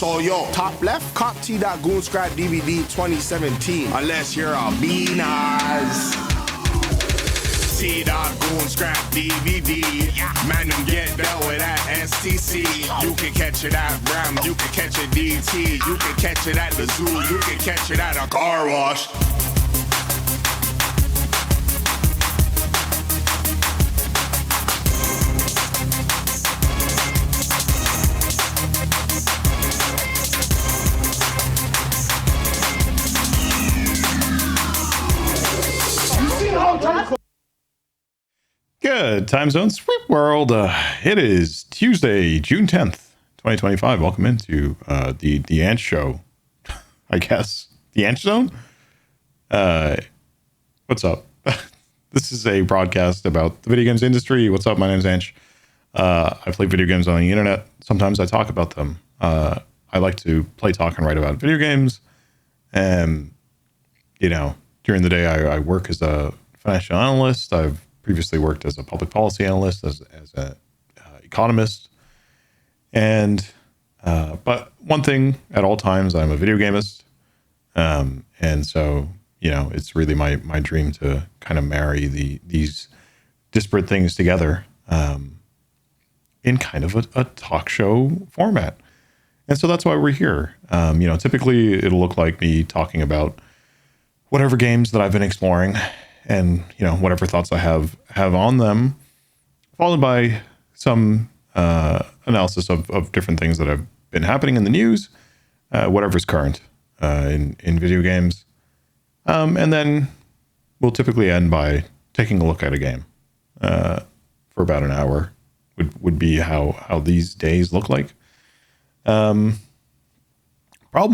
So yo, top left, cop Tdot Goon Scrap DVD 2017. Unless you're a Beanaz. Tdot Goon Scrap DVD. Man, them get dealt with at STC. You can catch it at Ram, you can catch it DT, you can catch it at the zoo, you can catch it at a car wash. Good time zone sweep world. It is Tuesday, June 10th, 2025. Welcome into the Anch show, I guess. The Anch zone? What's up? This is a broadcast about the video games industry. What's up? My name's Anch. I play video games on the internet. Sometimes I talk about them. I like to play, talk, and write about video games. And, during the day, I work as a financial analyst. I've previously worked as a public policy analyst, as an economist. And, but one thing at all times, I'm a video gamist. And so, it's really my dream to kind of marry these disparate things together, in kind of a talk show format. And so that's why we're here. Typically it'll look like me talking about whatever games that I've been exploring and, whatever thoughts I have on them, followed by some analysis of different things that have been happening in the news, whatever's current in video games. And then we'll typically end by taking a look at a game for about an hour would be how these days look like. Problem,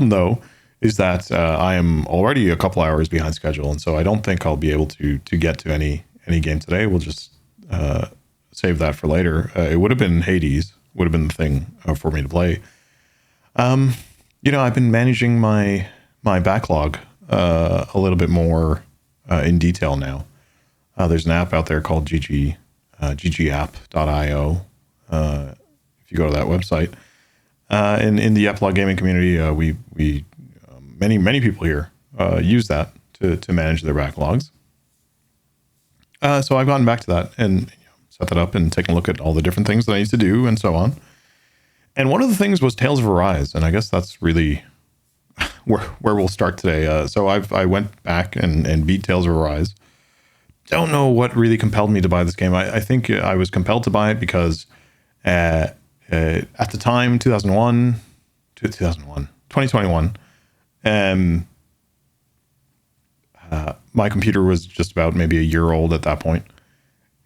though, is that I am already a couple hours behind schedule, and so I don't think I'll be able to get to any game today. We'll just save that for later. It would have been Hades, would have been the thing for me to play. I've been managing my backlog a little bit more in detail now. There's an app out there called ggapp.io. If you go to that website, in the Epilogue gaming community, we many people here use that to manage their backlogs. So I've gotten back to that and set that up and taken a look at all the different things that I need to do and so on. And one of the things was Tales of Arise, and I guess that's really where we'll start today. So I went back and beat Tales of Arise. Don't know what really compelled me to buy this game. I think I was compelled to buy it because at the time, 2021, my computer was just about maybe a year old at that point,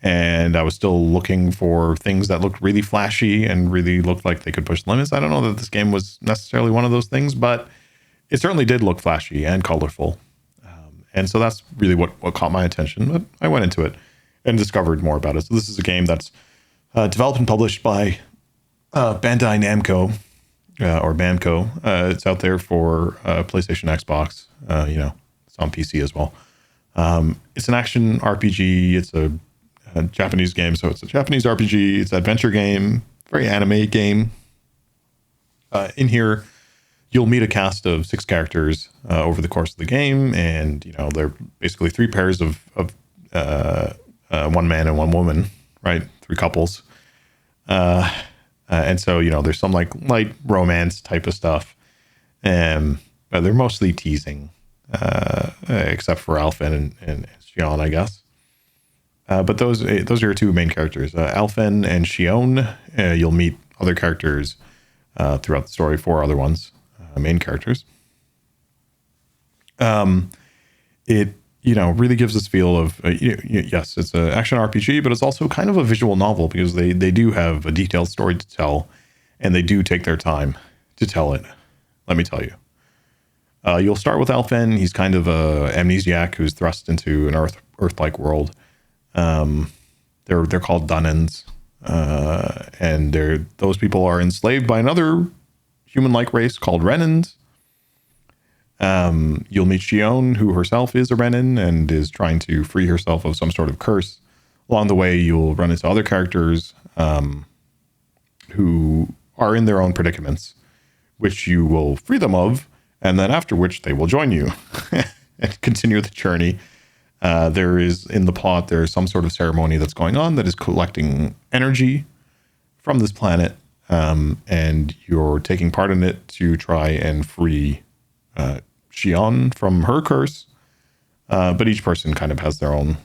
and I was still looking for things that looked really flashy and really looked like they could push the limits. I don't know that this game was necessarily one of those things, but it certainly did look flashy and colorful. And so that's really what caught my attention. But I went into it and discovered more about it. So this is a game that's developed and published by Bandai Namco, or Bamco. It's out there for PlayStation, Xbox. It's on PC as well. It's an action RPG. It's a Japanese game, so it's a Japanese RPG. It's an adventure game, very anime game. In here, you'll meet a cast of 6 characters over the course of the game, and they're basically 3 pairs of one man and one woman, right? 3 couples. And so, there's some like light romance type of stuff. But they're mostly teasing, except for Alphen and Shion, I guess. But those are your 2 main characters, Alphen and Shion. You'll meet other characters throughout the story, 4 other ones, main characters. It really gives this feel of, yes, it's an action RPG, but it's also kind of a visual novel because they do have a detailed story to tell, and they do take their time to tell it. Let me tell you. You'll start with Alphen. He's kind of a amnesiac who's thrust into an Earth-like world. They're called Dunnans, and those people are enslaved by another human-like race called Renans. You'll meet Shion, who herself is a Renin and is trying to free herself of some sort of curse. Along the way, you'll run into other characters who are in their own predicaments, which you will free them of, and then after which they will join you and continue the journey. There is, in the plot, there's some sort of ceremony that's going on that is collecting energy from this planet, and you're taking part in it to try and free Xion from her curse. But each person kind of has their own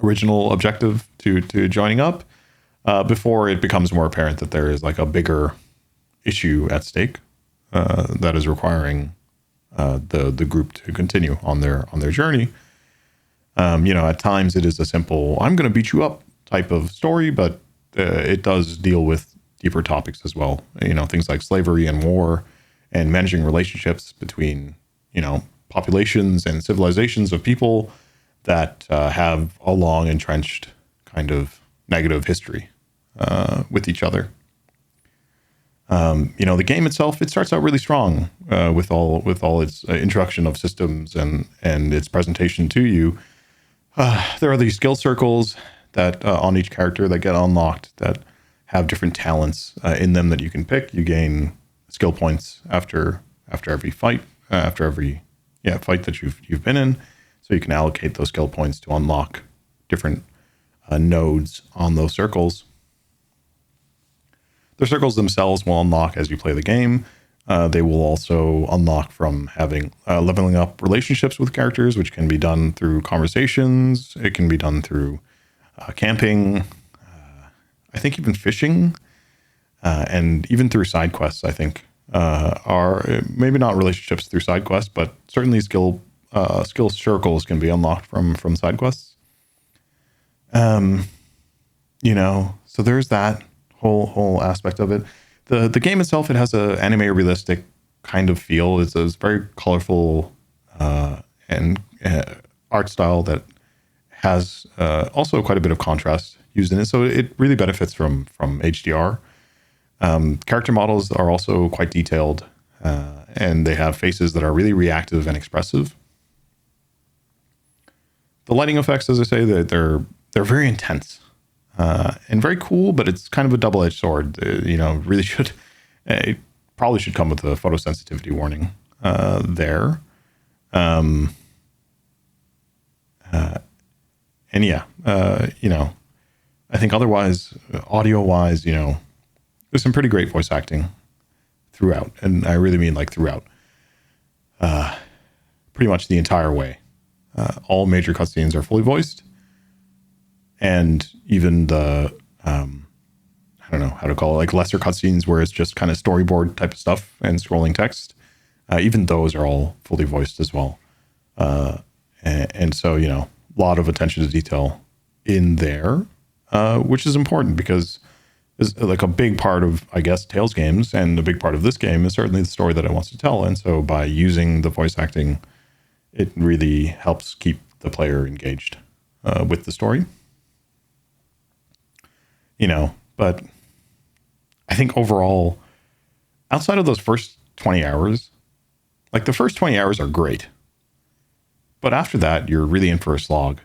original objective to joining up before it becomes more apparent that there is like a bigger issue at stake that is requiring the group to continue on their journey. At times it is a simple "I'm going to beat you up" type of story, but it does deal with deeper topics as well. Things like slavery and war and managing relationships between populations and civilizations of people that have a long entrenched kind of negative history with each other. The game itself, it starts out really strong with all its introduction of systems and its presentation to you. There are these skill circles that on each character that get unlocked that have different talents in them that you can pick. You gain skill points after every fight, after every fight that you've been in. So you can allocate those skill points to unlock different nodes on those circles. The circles themselves will unlock as you play the game. They will also unlock from having leveling up relationships with characters, which can be done through conversations. It can be done through camping, I think even fishing, and even through side quests, I think, are maybe not relationships through side quests, but certainly skill circles can be unlocked from side quests. So there's that whole aspect of it. The game itself, it has a anime realistic kind of feel. It's very colorful and art style that has also quite a bit of contrast used in it. So it really benefits from HDR. Character models are also quite detailed, and they have faces that are really reactive and expressive. The lighting effects, as I say, they're very intense and very cool, but it's kind of a double-edged sword. Really it probably should come with a photosensitivity warning there. I think otherwise, audio-wise, there's some pretty great voice acting throughout, and I really mean like throughout, pretty much the entire way. All major cutscenes are fully voiced, and even the I don't know how to call it, like lesser cutscenes where it's just kind of storyboard type of stuff and scrolling text, even those are all fully voiced as well. And so a lot of attention to detail in there, which is important because is like a big part of, I guess, Tales games, and a big part of this game is certainly the story that it wants to tell. And so by using the voice acting, it really helps keep the player engaged with the story. But I think overall, outside of those first 20 hours, like the first 20 hours are great. But after that, you're really in for a slog.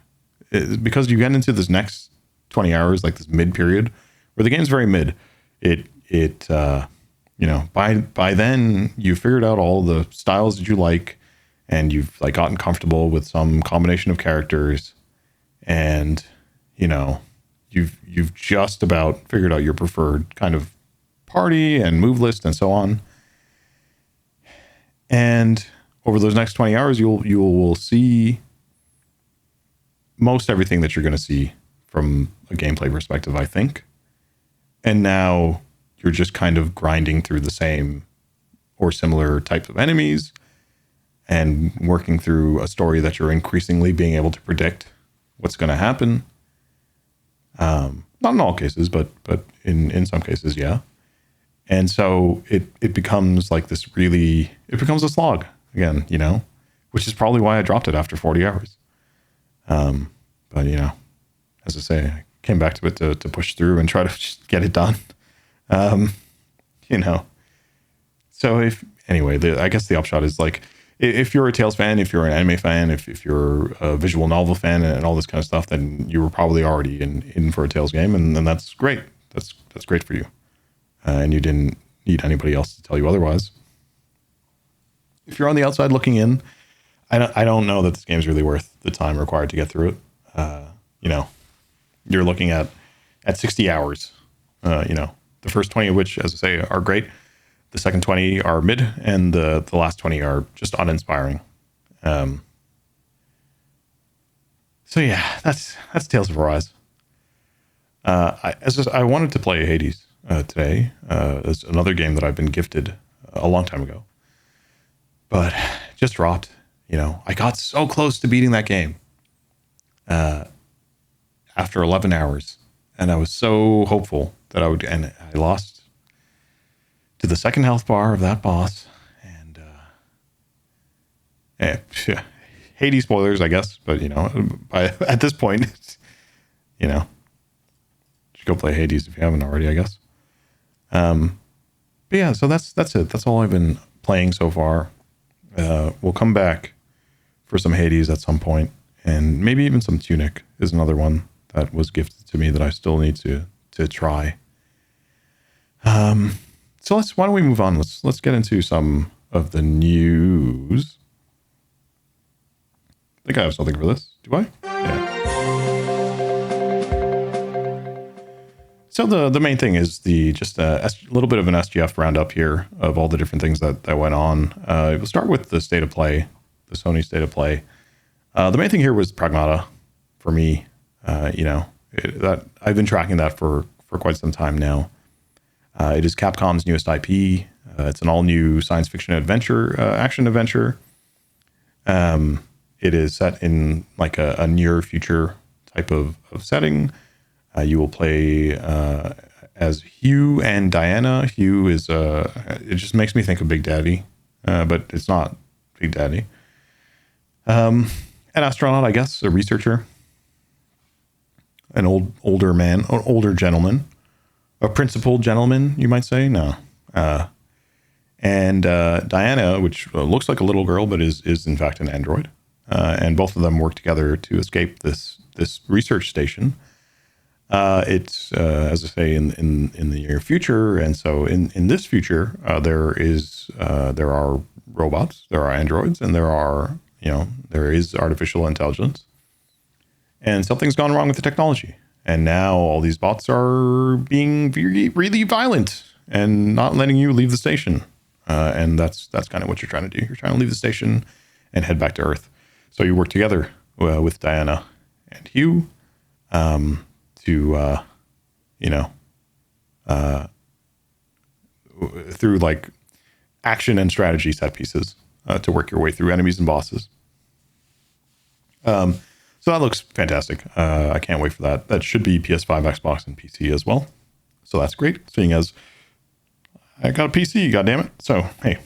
Because you get into this next 20 hours, like this mid period, where the game's very mid. By then you've figured out all the styles that you like, and you've like gotten comfortable with some combination of characters, and you've just about figured out your preferred kind of party and move list and so on. And over those next 20 hours, you will see most everything that you're going to see from a gameplay perspective, I think. And now you're just kind of grinding through the same or similar type of enemies and working through a story that you're increasingly being able to predict what's going to happen. Not in all cases, but in some cases, yeah. And so it becomes like this it becomes a slog again, which is probably why I dropped it after 40 hours. But as I say, I came back to it to push through and try to just get it done. So I guess the upshot is like, if you're a Tales fan, if you're an anime fan, if you're a visual novel fan and all this kind of stuff, then you were probably already in for a Tales game, and that's great. That's great for you. And you didn't need anybody else to tell you otherwise. If you're on the outside looking in, I don't know that this game's really worth the time required to get through it. You're looking at 60 hours, the first 20 of which, as I say, are great. The second 20 are mid, and the last 20 are just uninspiring. So yeah, that's Tales of Arise. I wanted to play Hades today. It's another game that I've been gifted a long time ago, but just dropped. I got so close to beating that game after 11 hours, and I was so hopeful that I would, and I lost to the second health bar of that boss, and Hades spoilers, I guess, but at this point, you should go play Hades if you haven't already, I guess. But yeah, so that's it. That's all I've been playing so far. We'll come back for some Hades at some point, and maybe even some Tunic is another one that was gifted to me that I still need to try. So why don't we move on? Let's get into some of the news. I think I have something for this. Do I? Yeah. So the main thing is just a little bit of an SGF roundup here of all the different things that went on. We'll start with the state of play, the Sony state of play. The main thing here was Pragmata for me. That I've been tracking that for quite some time now. It is Capcom's newest IP. It's an all-new science fiction adventure, action adventure. It is set in like a near future type of setting. You will play as Hugh and Diana. Hugh is it just makes me think of Big Daddy, but it's not Big Daddy. An astronaut, I guess, a researcher, an older gentleman, a principled gentleman, you might say. No, and Diana, which looks like a little girl, but is in fact an android, and both of them work together to escape this research station. It's as I say in the near future, and so in this future there are robots, there are androids, and there is artificial intelligence, and something's gone wrong with the technology, and now all these bots are being really, really violent and not letting you leave the station, and that's kind of what you're trying to do. You're trying to leave the station and head back to Earth. So you work together with Diana and Hugh. Through like action and strategy set pieces to work your way through enemies and bosses. So that looks fantastic. I can't wait for that. That should be PS5, Xbox, and PC as well. So that's great, seeing as I got a PC, goddammit. So, hey.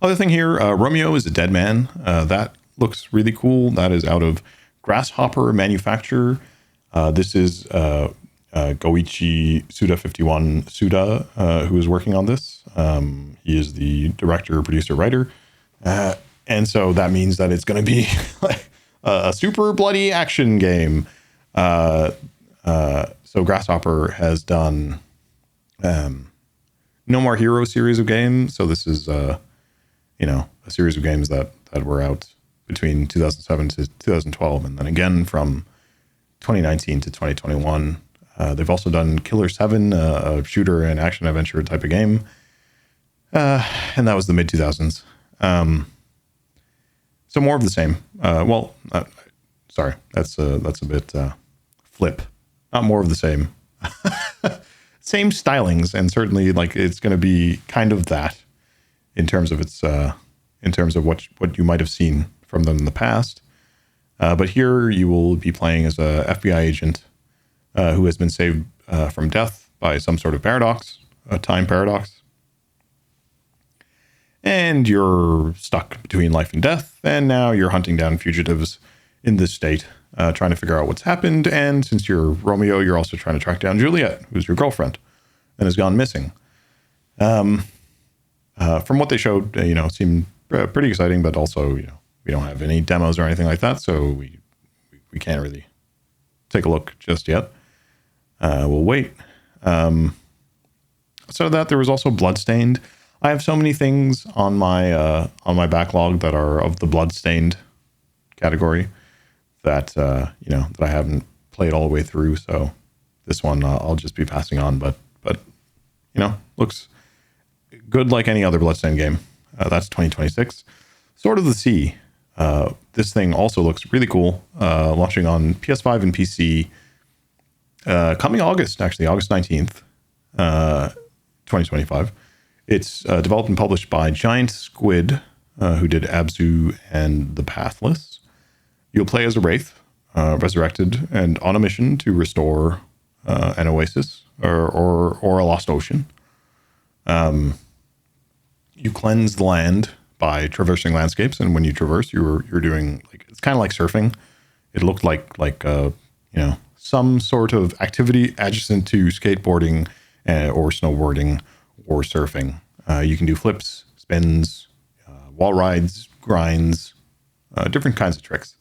Other thing here, Romeo is a dead man. That looks really cool. That is out of Grasshopper Manufacture. This is Goichi Suda51 Suda, who is working on this. He is the director, producer, writer. And so that means that it's going to be a super bloody action game. So Grasshopper has done No More Hero series of games. So this is, a series of games that were out between 2007 to 2012, and then again from 2019 to 2021. They've also done Killer 7, a shooter and action adventure type of game, and that was the mid 2000s. So more of the same. Sorry, that's a bit flip. Not more of the same. Same stylings, and certainly like it's going to be kind of that in terms of its in terms of what you might have seen from them in the past. But here you will be playing as a FBI agent who has been saved from death by some sort of paradox, a time paradox. And you're stuck between life and death, and now you're hunting down fugitives in this state, trying to figure out what's happened. And since you're Romeo, you're also trying to track down Juliet, who's your girlfriend, and has gone missing. From what they showed, it seemed pretty exciting, but also, we don't have any demos or anything like that, so we can't really take a look just yet. We'll wait. So that there was also Bloodstained. I have so many things on my backlog that are of the Bloodstained category that that I haven't played all the way through. So this one I'll just be passing on, but looks good like any other Bloodstained game. That's 2026. Sword of the Sea. This thing also looks really cool. Launching on PS5 and PC. Coming August 19th, 2025. It's developed and published by Giant Squid, who did Abzu and The Pathless. You'll play as a wraith, resurrected and on a mission to restore an oasis or a lost ocean. You cleanse the land by traversing landscapes, and when you traverse, you're doing it's kind of like surfing. It looked like some sort of activity adjacent to skateboarding or snowboarding or surfing. You can do flips, spins, wall rides, grinds, different kinds of tricks.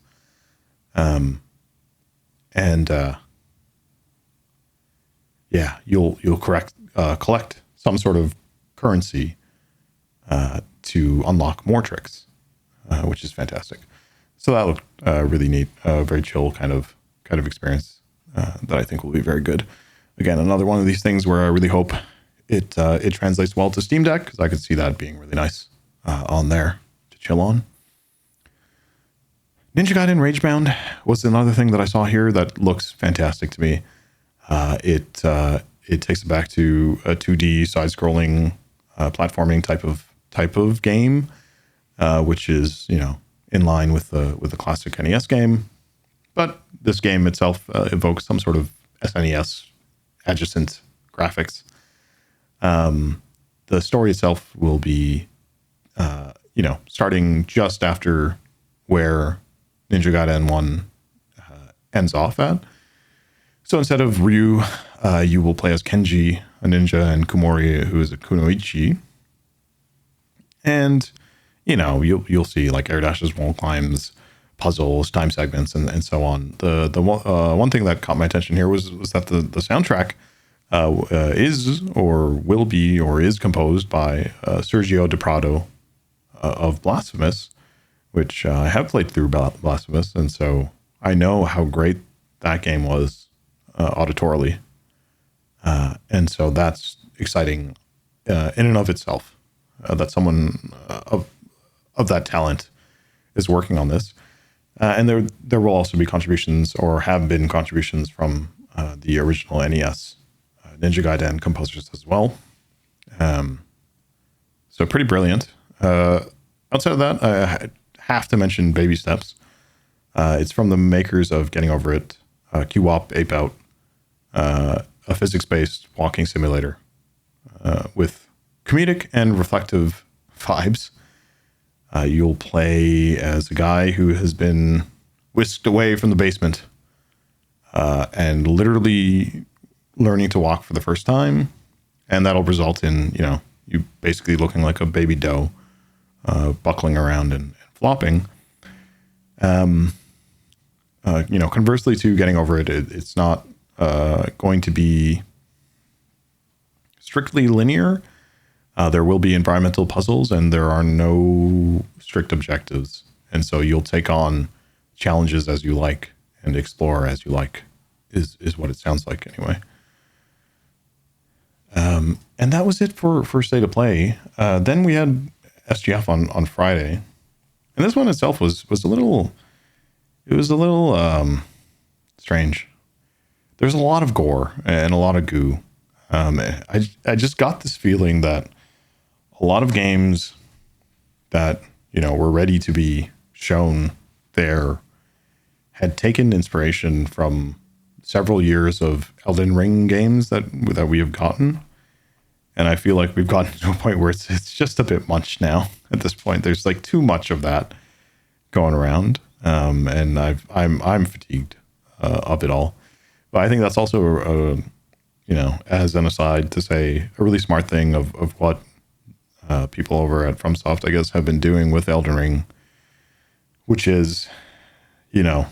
You'll collect some sort of currency to unlock more tricks, which is fantastic. So that looked really neat, very chill kind of experience that I think will be very good. Again, another one of these things where I really hope it translates well to Steam Deck, because I could see that being really nice on there to chill on. Ninja Gaiden Ragebound was another thing that I saw here that looks fantastic to me. It takes it back to a 2D side-scrolling platforming type of game, which is in line with the classic NES game. But this game itself evokes some sort of SNES adjacent graphics. The story itself will be, starting just after where Ninja Gaiden 1 ends off at. So instead of Ryu, you will play as Kenji, a ninja, and Kumori, who is a kunoichi. And, you'll see like air dashes, wall climbs, puzzles, time segments, and so on. The one thing that caught my attention here was that the soundtrack is or will be or is composed by Sergio De Prado of Blasphemous, which I have played through Blasphemous, and so I know how great that game was auditorily. And so that's exciting in and of itself, that someone of that talent is working on this. And there will also be contributions, or have been contributions, from the original NES Ninja Gaiden composers as well. So pretty brilliant. Outside of that, I have to mention Baby Steps. It's from the makers of Getting Over It, QWOP Ape Out, a physics-based walking simulator with comedic and reflective vibes. You'll play as a guy who has been whisked away from the basement and literally learning to walk for the first time. And that'll result in, you basically looking like a baby doe, buckling around and flopping. Conversely to Getting Over It, it's not going to be strictly linear. There will be environmental puzzles, and there are no strict objectives. And so you'll take on challenges as you like and explore as you like, is what it sounds like anyway. And that was it for State of Play. Then we had SGF on Friday. And this one itself was a little strange. There's a lot of gore and a lot of goo. I just got this feeling that a lot of games that, were ready to be shown there had taken inspiration from several years of Elden Ring games that we have gotten. And I feel like we've gotten to a point where it's just a bit much now at this point. There's like too much of that going around. And I'm fatigued of it all. But I think that's also, as an aside to say, a really smart thing of what people over at FromSoft, I guess, have been doing with Elden Ring, which is, to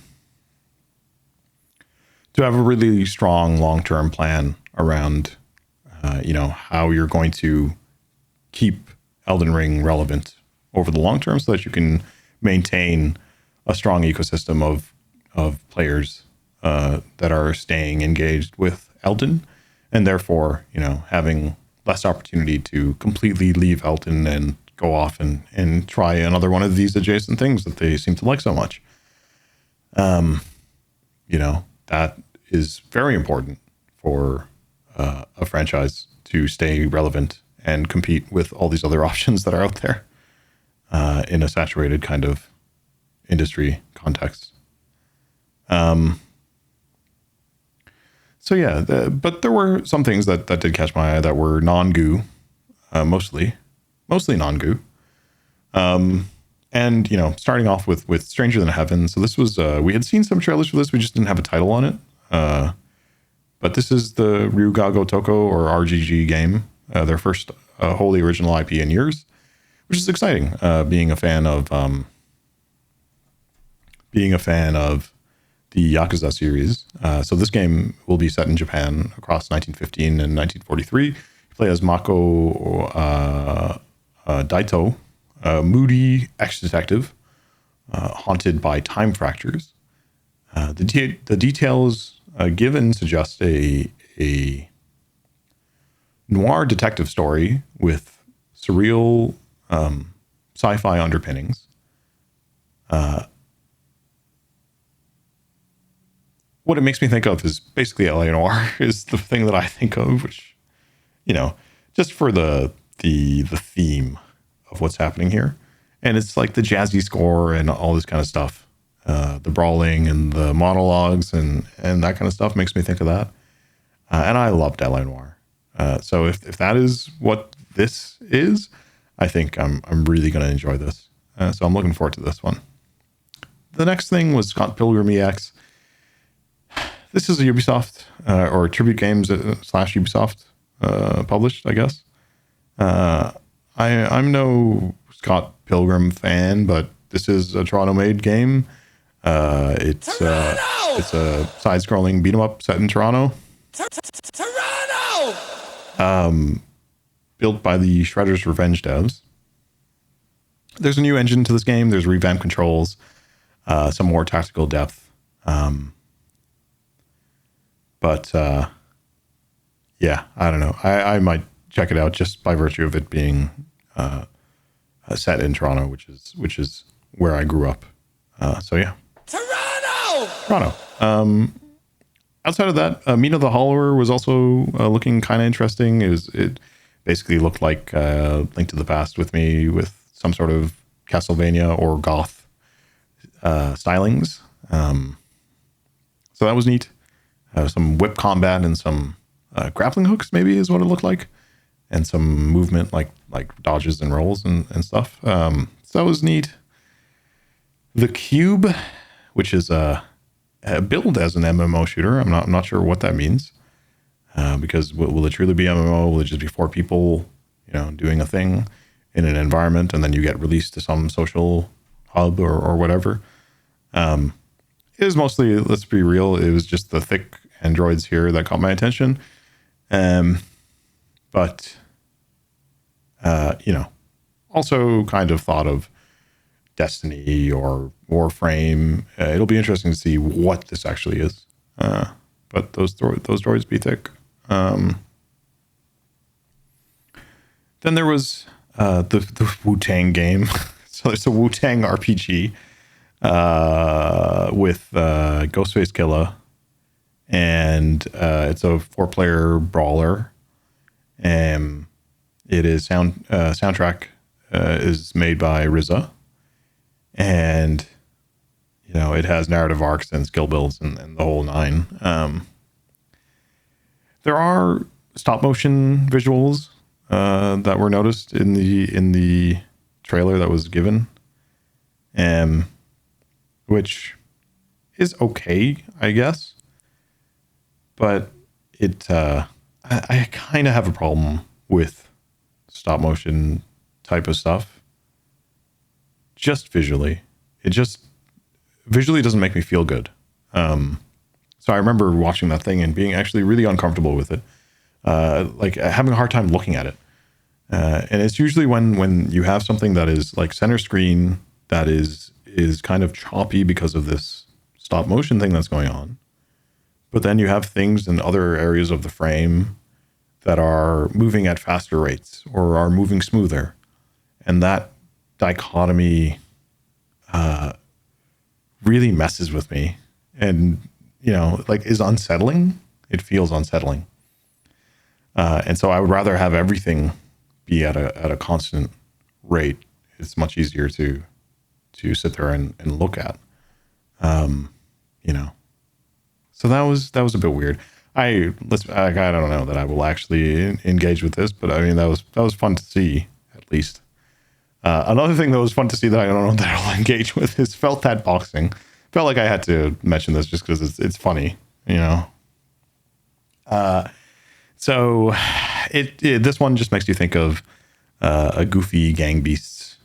have a really strong long-term plan around, how you're going to keep Elden Ring relevant over the long term so that you can maintain a strong ecosystem of players that are staying engaged with Elden, and therefore, having less opportunity to completely leave Elden and go off and try another one of these adjacent things that they seem to like so much. That is very important for a franchise to stay relevant and compete with all these other options that are out there in a saturated kind of industry context. But there were some things that did catch my eye that were non-goo, mostly non-goo. And, starting off with Stranger Than Heaven. So this was, we had seen some trailers for this. We just didn't have a title on it. But this is the Ryuga Toko or RGG game, their first wholly original IP in years, which is exciting. Being a fan of the Yakuza series. So this game will be set in Japan across 1915 and 1943. You play as Mako Daito, a moody ex-detective haunted by time fractures. The details given suggest a noir detective story with surreal sci-fi underpinnings. What it makes me think of is basically LA Noir is the thing that I think of, which, just for the theme of what's happening here. And it's like the jazzy score and all this kind of stuff. The brawling and the monologues and that kind of stuff makes me think of that. And I loved LA Noir. So if that is what this is, I think I'm really going to enjoy this. So I'm looking forward to this one. The next thing was Scott Pilgrim EX. This is a Ubisoft or Tribute Games / Ubisoft published, I guess. I'm no Scott Pilgrim fan, but this is a Toronto-made game. It's a side-scrolling beat-em-up set in Toronto. Toronto! Built by the Shredder's Revenge devs. There's a new engine to this game. There's revamped controls, some more tactical depth. But I don't know. I might check it out just by virtue of it being set in Toronto, which is where I grew up. Toronto. Outside of that, Mina the Hollower was also looking kind of interesting. It basically looked like Link to the Past with me, with some sort of Castlevania or goth stylings. So that was neat. Some whip combat and some grappling hooks, maybe, is what it looked like, and some movement like dodges and rolls and stuff. So that was neat. The Cube, which is billed as an MMO shooter. I'm not sure what that means, because will it truly be MMO? Will it just be 4 people, doing a thing in an environment, and then you get released to some social hub or whatever? It was mostly, let's be real, it was just the thick androids here that caught my attention. Also kind of thought of Destiny or Warframe. It'll be interesting to see what this actually is. But those droids be thick. Then there was the Wu-Tang game. So there's a Wu-Tang RPG with Ghostface Killah, and it's a 4-player brawler. It is soundtrack is made by RZA, and it has narrative arcs and skill builds and the whole nine. There are stop motion visuals that were noticed in the trailer that was given, which is okay, I guess. But I kind of have a problem with stop motion type of stuff. Just visually, it just visually doesn't make me feel good. So I remember watching that thing and being actually really uncomfortable with it. like having a hard time looking at it. And it's usually when you have something that is like center screen that is kind of choppy because of this stop motion thing that's going on. But then you have things in other areas of the frame that are moving at faster rates or are moving smoother. And that dichotomy really messes with me and, like is unsettling. It feels unsettling. And so I would rather have everything be at a constant rate. It's much easier to sit there and look at, So that was a bit weird. I don't know that I will actually engage with this, but I mean, that was fun to see, at least. Another thing that was fun to see that I don't know that I'll engage with is felt that boxing. Felt like I had to mention this just because it's funny, So this one just makes you think of a goofy gang beasts,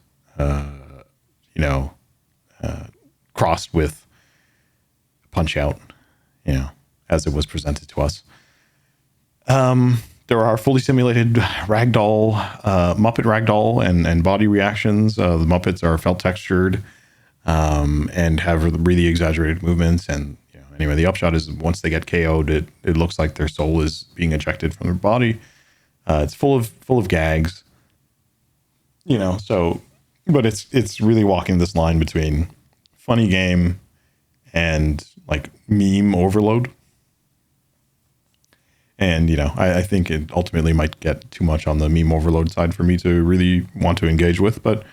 crossed with Punch Out, as it was presented to us. There are fully simulated ragdoll, Muppet ragdoll and body reactions. The Muppets are felt textured and have really exaggerated movements. And anyway, the upshot is once they get KO'd, it looks like their soul is being ejected from their body. It's full of gags, So, but it's really walking this line between funny game and like meme overload. And, I think it ultimately might get too much on the meme overload side for me to really want to engage with. But,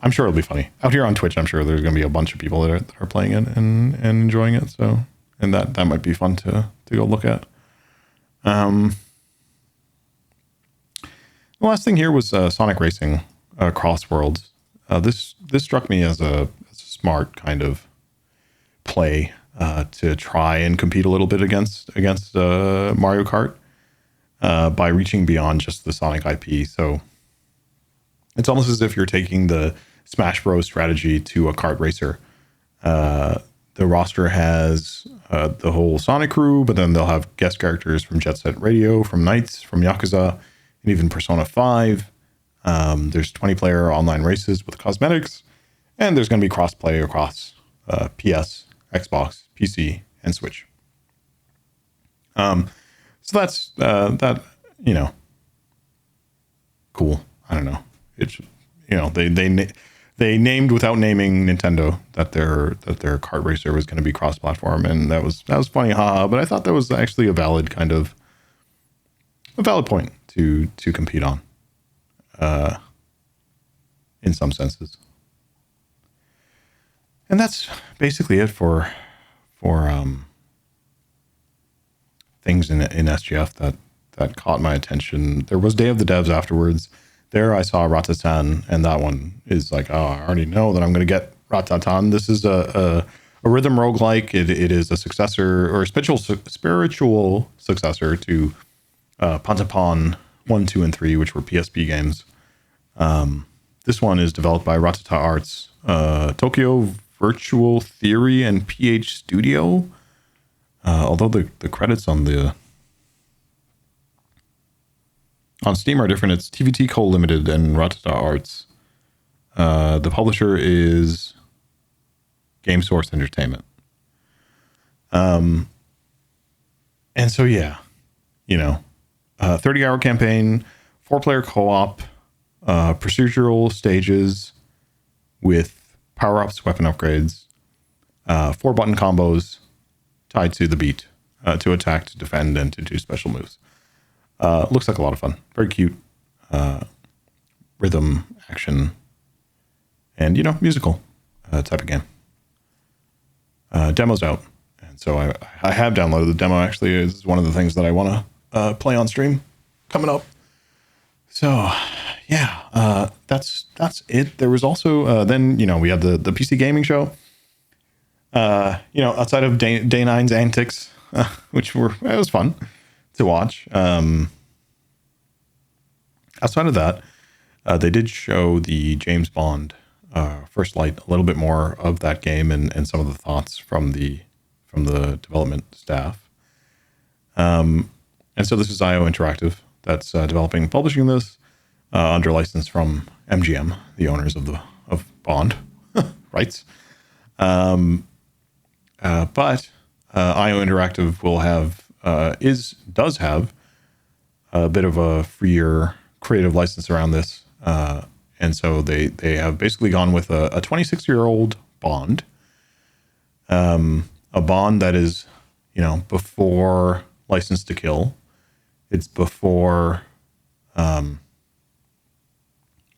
I'm sure it'll be funny. Out here on Twitch, I'm sure there's going to be a bunch of people that are playing it and enjoying it. So, and that might be fun to go look at. The last thing here was Sonic Racing Cross Worlds. This struck me as a smart kind of play to try and compete a little bit against Mario Kart by reaching beyond just the Sonic IP. So it's almost as if you're taking the Smash Bros strategy to a kart racer. The roster has the whole Sonic crew, but then they'll have guest characters from Jet Set Radio, from Knights, from Yakuza, and even Persona 5. There's 20-player online races with cosmetics, and there's going to be cross-play across PS, Xbox, PC, and Switch. So that's cool. I don't know. It's they named without naming Nintendo that their kart racer was going to be cross-platform, and that was funny, haha. But I thought that was actually a valid point to compete on, in some senses. And that's basically it for things in SGF that caught my attention. There was Day of the Devs afterwards. There I saw Ratatan, and that one is like, oh, I already know that I'm going to get Ratatan. This is a rhythm roguelike. It is a successor or a spiritual successor to Pantapon 1, 2, and 3, which were PSP games. This one is developed by Ratata Arts, Tokyo Virtual Theory, and PH Studio. Although the credits on Steam are different. It's TVT Co. Limited and Ratata Arts. The publisher is Game Source Entertainment. And so, 30-hour campaign, 4-player co-op, procedural stages with power-ups, weapon upgrades, 4-button combos tied to the beat, to attack, to defend, and to do special moves. Looks like a lot of fun. Very cute. Rhythm, action, and, musical type of game. Demo's out. And so I have downloaded the demo, actually. It's one of the things that I want to play on stream coming up. So, that's it. There was also, then, we had the PC gaming show. Outside of Day 9's antics, which it was fun to watch. Outside of that, they did show the James Bond First Light, a little bit more of that game and some of the thoughts from the development staff. And so this is IO Interactive that's developing and publishing this under license from MGM, the owners of Bond rights. But IO Interactive will have does have a bit of a freer creative license around this, and so they have basically gone with a 26-year-old Bond, a Bond that is, before License to Kill. It's before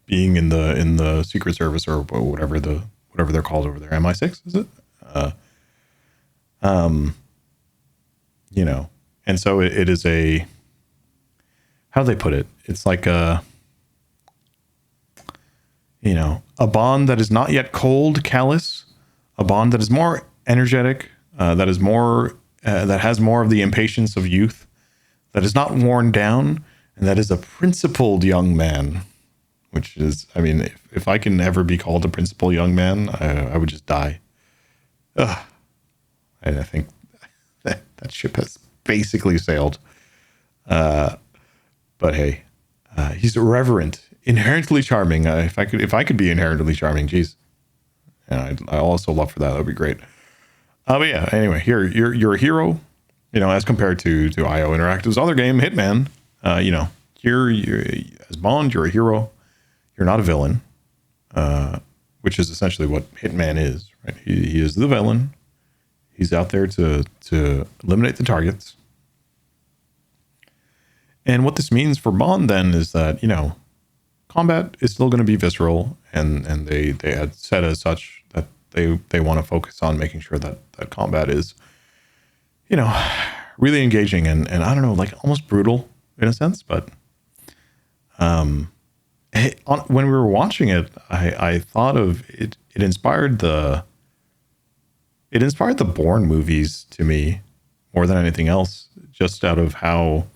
being in the Secret Service or whatever they're called over there. MI6, is it? And so it is how do they put it? It's like a Bond that is not yet cold, callous, a Bond that is more energetic, that has more of the impatience of youth, that is not worn down, and that is a principled young man, which is, if I can ever be called a principled young man, I would just die. Ugh. And I think that ship has basically sailed. But hey, he's irreverent, inherently charming. If I could be inherently charming, geez. And I also love for that. That'd be great. But yeah, anyway, you're a hero, as compared to IO Interactive's other game, Hitman. You're as Bond, you're a hero. You're not a villain, which is essentially what Hitman is, right? He is the villain. He's out there to eliminate the targets. And what this means for Bond then is that, combat is still going to be visceral, and they had said as such that they want to focus on making sure that combat is, really engaging and I don't know, like almost brutal in a sense. But when we were watching it, I thought of it. It inspired the Bourne movies to me more than anything else, just out of how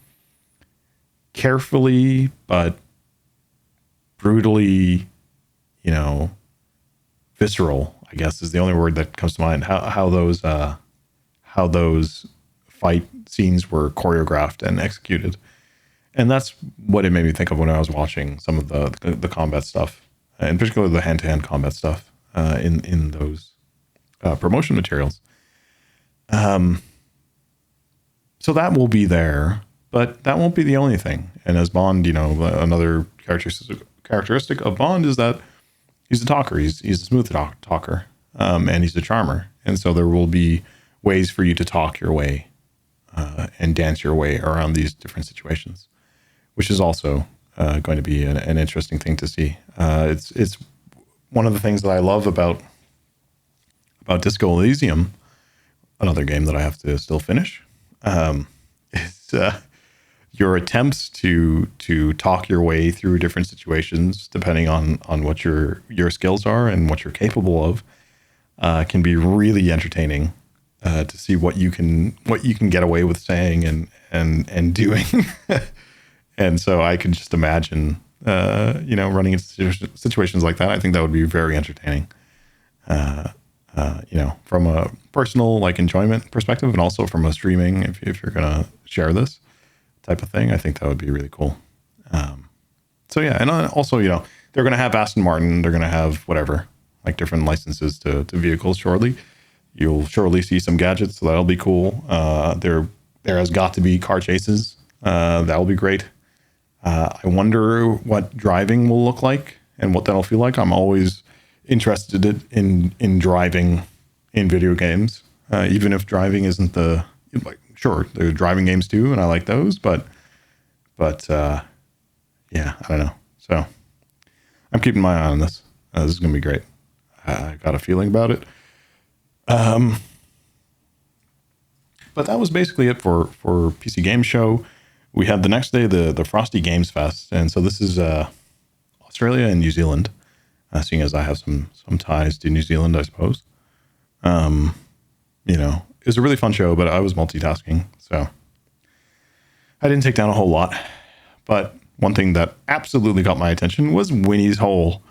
carefully but brutally, visceral, I guess is the only word that comes to mind. How those fight scenes were choreographed and executed, and that's what it made me think of when I was watching some of the combat stuff, in particular the hand-to-hand combat stuff in those promotion materials. So that will be there, but that won't be the only thing. And as Bond, another characteristic of Bond is that he's a talker. He's a smooth talker, and he's a charmer. And so there will be ways for you to talk your way and dance your way around these different situations, which is also going to be an interesting thing to see. It's one of the things that I love about Disco Elysium, another game that I have to still finish, is your attempts to talk your way through different situations, depending on what your skills are and what you're capable of, can be really entertaining to see what you can get away with saying and doing. And so I can just imagine, running into situations like that. I think that would be very entertaining. From a personal enjoyment perspective, and also from a streaming, if you're gonna share this type of thing, I think that would be really cool. So yeah, and also they're gonna have Aston Martin, they're gonna have whatever, different licenses to vehicles shortly. You'll surely see some gadgets, so that'll be cool. There has got to be car chases. That'll be great. I wonder what driving will look like and what that'll feel like. I'm always interested in driving in video games, even if driving isn't sure, there's driving games too, and I like those, but yeah, I don't know. So I'm keeping my eye on this. This is gonna be great. I got a feeling about it. But that was basically it for PC Game Show. We had the next day the Frosty Games Fest, and so this is Australia and New Zealand. Seeing as I have some ties to New Zealand, I suppose. It was a really fun show, but I was multitasking, so I didn't take down a whole lot. But one thing that absolutely got my attention was Winnie's Hole.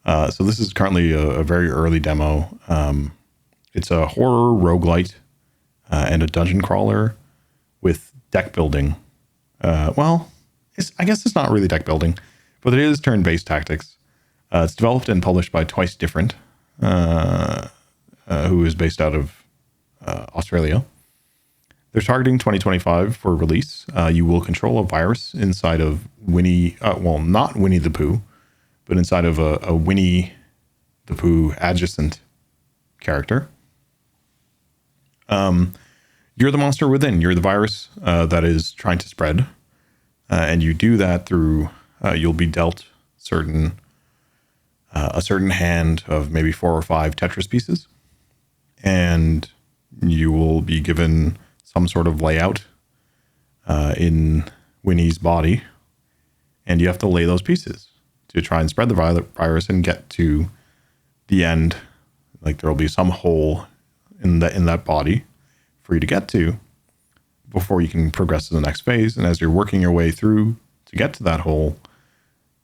So this is currently a very early demo. It's a horror roguelite and a dungeon crawler with deck building I guess it's not really deck building, but it is turn-based tactics. It's developed and published by Twice Different, who is based out of Australia. They're targeting 2025 for release. You will control a virus inside of Winnie, not Winnie the Pooh, but inside of a Winnie the Pooh adjacent character. You're the monster within. You're the virus that is trying to spread. And you do that through, you'll be dealt a certain hand of maybe 4 or 5 Tetris pieces. And you will be given some sort of layout in Winnie's body. And you have to lay those pieces to try and spread the virus and get to the end. Like there'll be some hole in that body for you to get to before you can progress to the next phase. And as you're working your way through to get to that hole,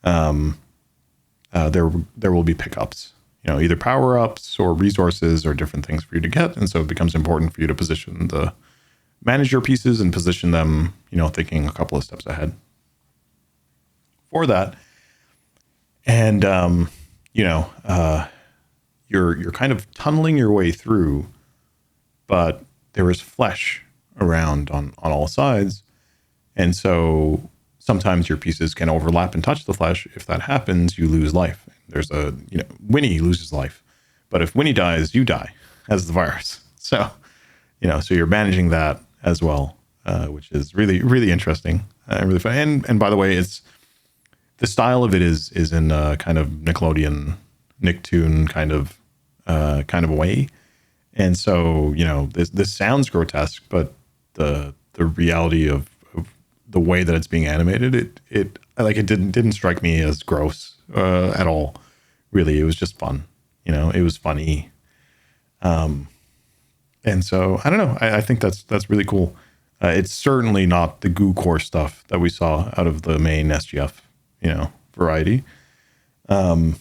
there will be pickups, either power-ups or resources or different things for you to get. And so it becomes important for you to manage your pieces and position them, thinking a couple of steps ahead for that. And, you're kind of tunneling your way through, but there is flesh around on all sides. And so sometimes your pieces can overlap and touch the flesh. If that happens, you lose life. There's Winnie loses life, but if Winnie dies, you die as the virus. So, so you're managing that as well, which is really, really interesting and really fun. And by the way, the style of it is in a kind of Nickelodeon, Nicktoon kind of a way. And so, this sounds grotesque, but the reality of the way that it's being animated, it didn't strike me as gross at all. Really, it was just fun. It was funny. And so I don't know. I think that's really cool. It's certainly not the goo core stuff that we saw out of the main SGF, variety. So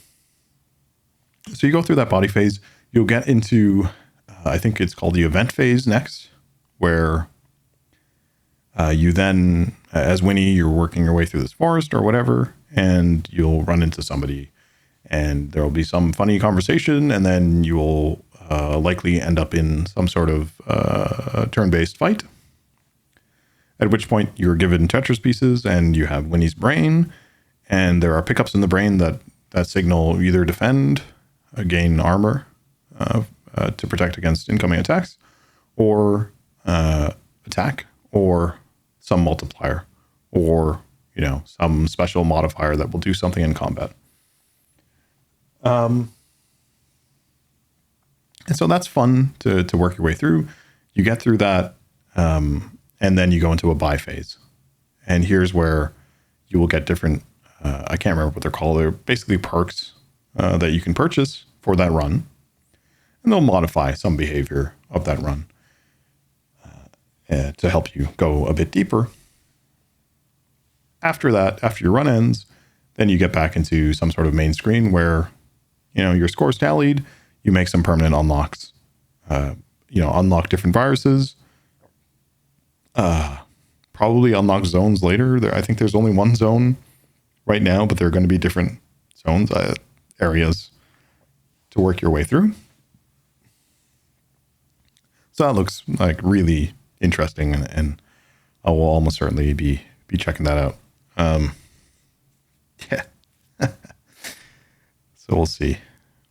you go through that body phase. You'll get into, I think it's called the event phase next, where you then, as Winnie, you're working your way through this forest or whatever, and you'll run into somebody, and there will be some funny conversation, and then you will likely end up in some sort of turn-based fight. At which point you're given Tetris pieces, and you have Winnie's brain, and there are pickups in the brain that signal either defend, gain armor to protect against incoming attacks, or attack, or some multiplier, or some special modifier that will do something in combat. And so that's fun to work your way through. You get through that, and then you go into a buy phase. And here's where you will get different, I can't remember what they're called. They're basically perks that you can purchase for that run. And they'll modify some behavior of that run to help you go a bit deeper. After that, after your run ends, then you get back into some sort of main screen where, your score's tallied. You make some permanent unlocks, unlock different viruses, probably unlock zones later. I think there's only one zone right now, but there are going to be different zones, areas to work your way through. So that looks like really interesting, and I will almost certainly be checking that out. Yeah. So we'll see.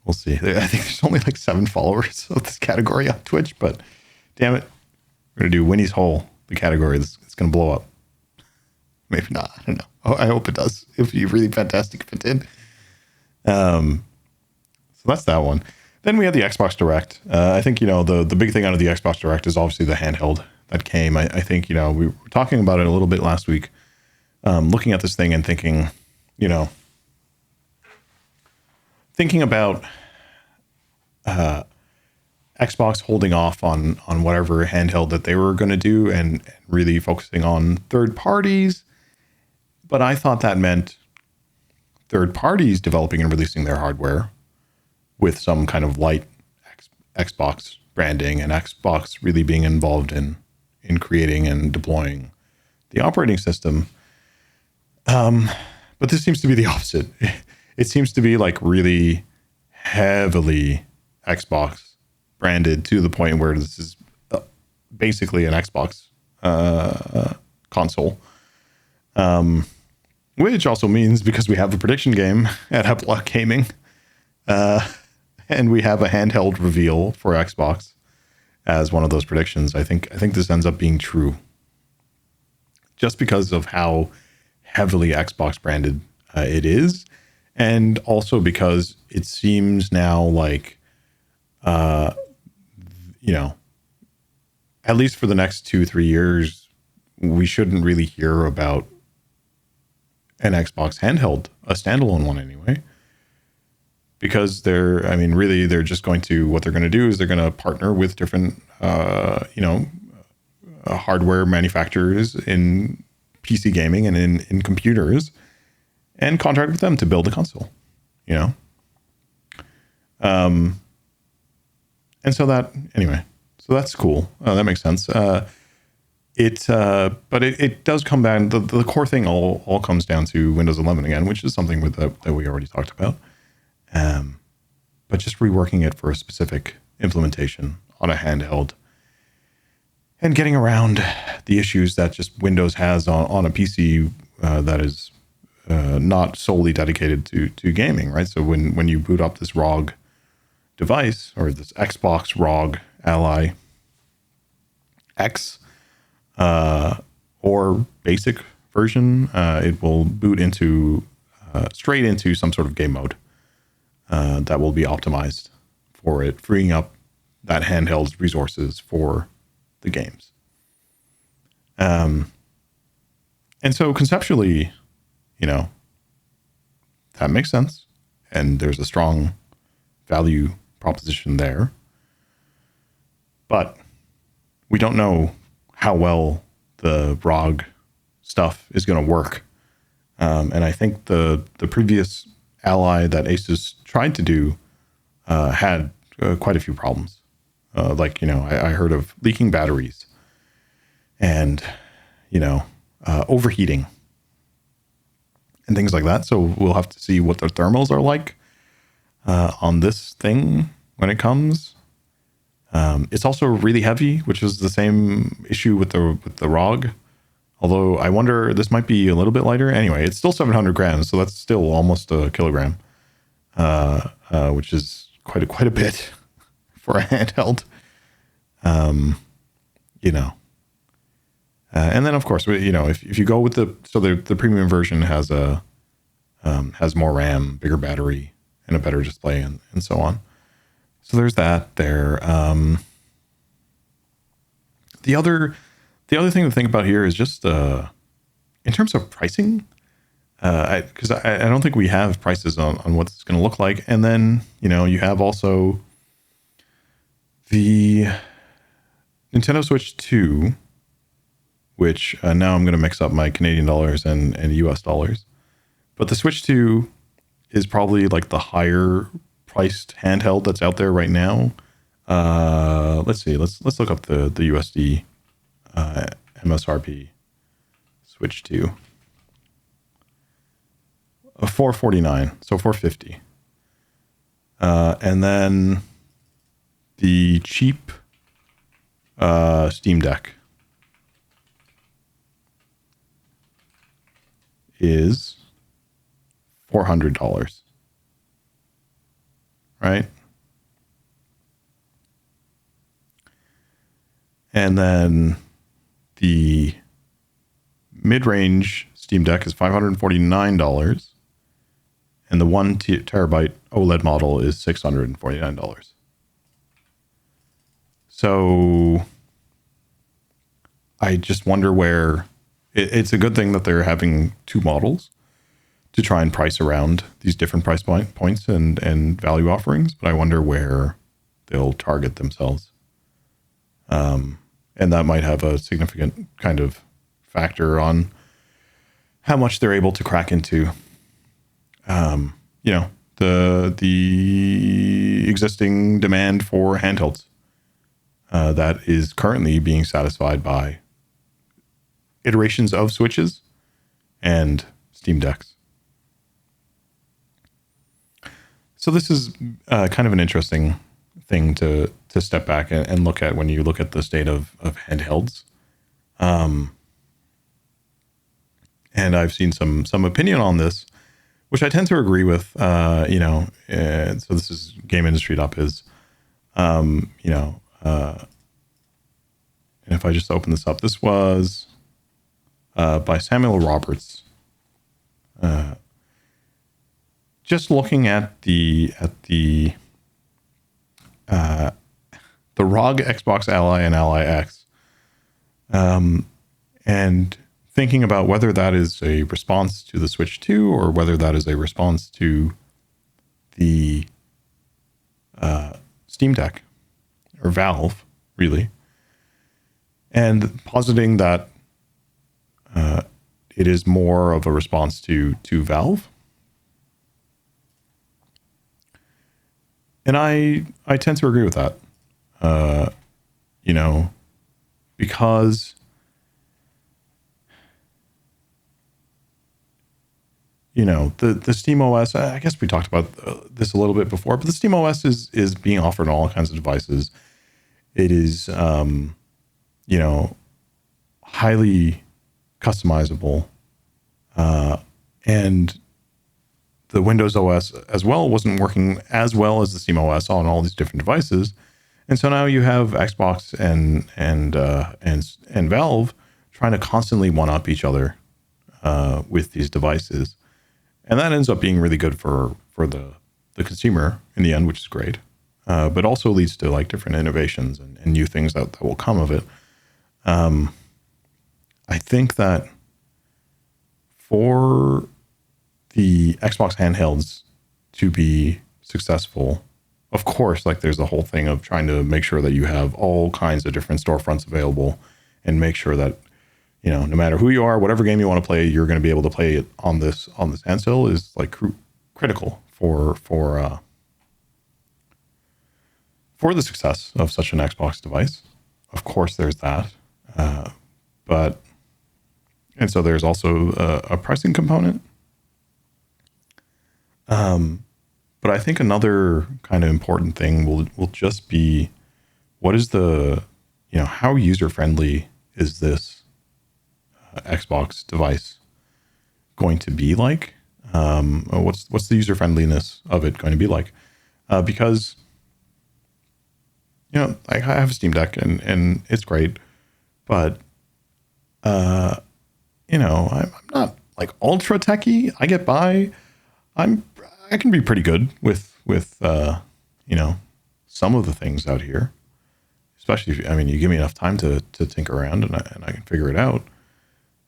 I think there's only like 7 followers of this category on Twitch, but damn it, we're gonna do Winnie's Hole, the category. It's gonna blow up. Maybe not. I don't know. I hope it does. It would be really fantastic if it did. So that's that one. Then we had the Xbox Direct. I think, the big thing out of the Xbox Direct is obviously the handheld that came. I think, we were talking about it a little bit last week, looking at this thing and thinking, thinking about Xbox holding off on whatever handheld that they were going to do and really focusing on third parties. But I thought that meant third parties developing and releasing their hardware with some kind of light Xbox branding, and Xbox really being involved in creating and deploying the operating system. But this seems to be the opposite. It seems to be like really heavily Xbox branded to the point where this is basically an Xbox console. Which also means, because we have a prediction game at Eplock Gaming, and we have a handheld reveal for Xbox as one of those predictions, I think this ends up being true. Just because of how heavily Xbox branded it is, and also because it seems now like, at least for the next 2-3 years, we shouldn't really hear about an Xbox handheld, a standalone one anyway, because they're just going to, what they're going to do is they're going to partner with different, hardware manufacturers in PC gaming and in computers, and contract with them to build a console, and so that's cool. That makes sense. But it does come back. The core thing all comes down to Windows 11 again, which is something that we already talked about. But just reworking it for a specific implementation on a handheld, and getting around the issues that just Windows has on a PC that is not solely dedicated to gaming, right? So when you boot up this ROG device, or this Xbox ROG Ally X, or basic version, it will boot into straight into some sort of game mode that will be optimized for it, freeing up that handheld's resources for the games. And so conceptually, that makes sense, and there's a strong value proposition there. But we don't know how well the ROG stuff is going to work. And I think the previous Ally that Asus tried to do had quite a few problems. I heard of leaking batteries and, overheating and things like that. So we'll have to see what the thermals are like on this thing when it comes. It's also really heavy, which is the same issue with the ROG. Although I wonder, this might be a little bit lighter. Anyway, it's still 700 grams, so that's still almost a kilogram, which is quite a bit for a handheld. And then of course, if you go with the premium version has more RAM, bigger battery, and a better display, and so on. So there's that there. The other thing to think about here is just in terms of pricing, because I don't think we have prices on what it's going to look like. And then, you have also the Nintendo Switch 2, which now I'm going to mix up my Canadian dollars and US dollars. But the Switch 2 is probably like the higher priced handheld that's out there right now. Let's see. Let's look up the USD MSRP Switch 2. $449, so $450. And then the cheap Steam Deck is $400. Right? And then the mid-range Steam Deck is $549, and the 1 terabyte OLED model is $649. So I just wonder where it's a good thing that they're having two models to try and price around these different price points and value offerings, but I wonder where they'll target themselves. And that might have a significant kind of factor on how much they're able to crack into, the existing demand for handhelds that is currently being satisfied by iterations of Switches and Steam Decks. So this is kind of an interesting thing to step back and look at when you look at the state of handhelds. And I've seen some opinion on this, which I tend to agree with. So this is GameIndustry.biz. And if I just open this up, this was by Samuel Roberts. Just looking at the ROG Xbox Ally and Ally X, and thinking about whether that is a response to the Switch 2 or whether that is a response to the Steam Deck or Valve, really, and positing that it is more of a response to Valve. And I tend to agree with that, because, the Steam OS, I guess we talked about this a little bit before, but the Steam OS is being offered on all kinds of devices. It is, highly customizable, and the Windows OS as well wasn't working as well as the Steam OS on all these different devices, and so now you have Xbox and Valve trying to constantly one-up each other with these devices, and that ends up being really good for the consumer in the end, which is great, but also leads to like different innovations and new things that will come of it. I think that for the Xbox handhelds to be successful, of course, like there's the whole thing of trying to make sure that you have all kinds of different storefronts available and make sure that, no matter who you are, whatever game you want to play, you're going to be able to play it on this handheld is like critical for the success of such an Xbox device. Of course, there's that. And so there's also a pricing component. But I think another kind of important thing will just be, what is how user-friendly is this Xbox device going to be like? What's the user-friendliness of it going to be like? Because, I have a Steam Deck and it's great, but, I'm not like ultra techie. I get by. I can be pretty good with some of the things out here, especially if you give me enough time to tinker around and I can figure it out.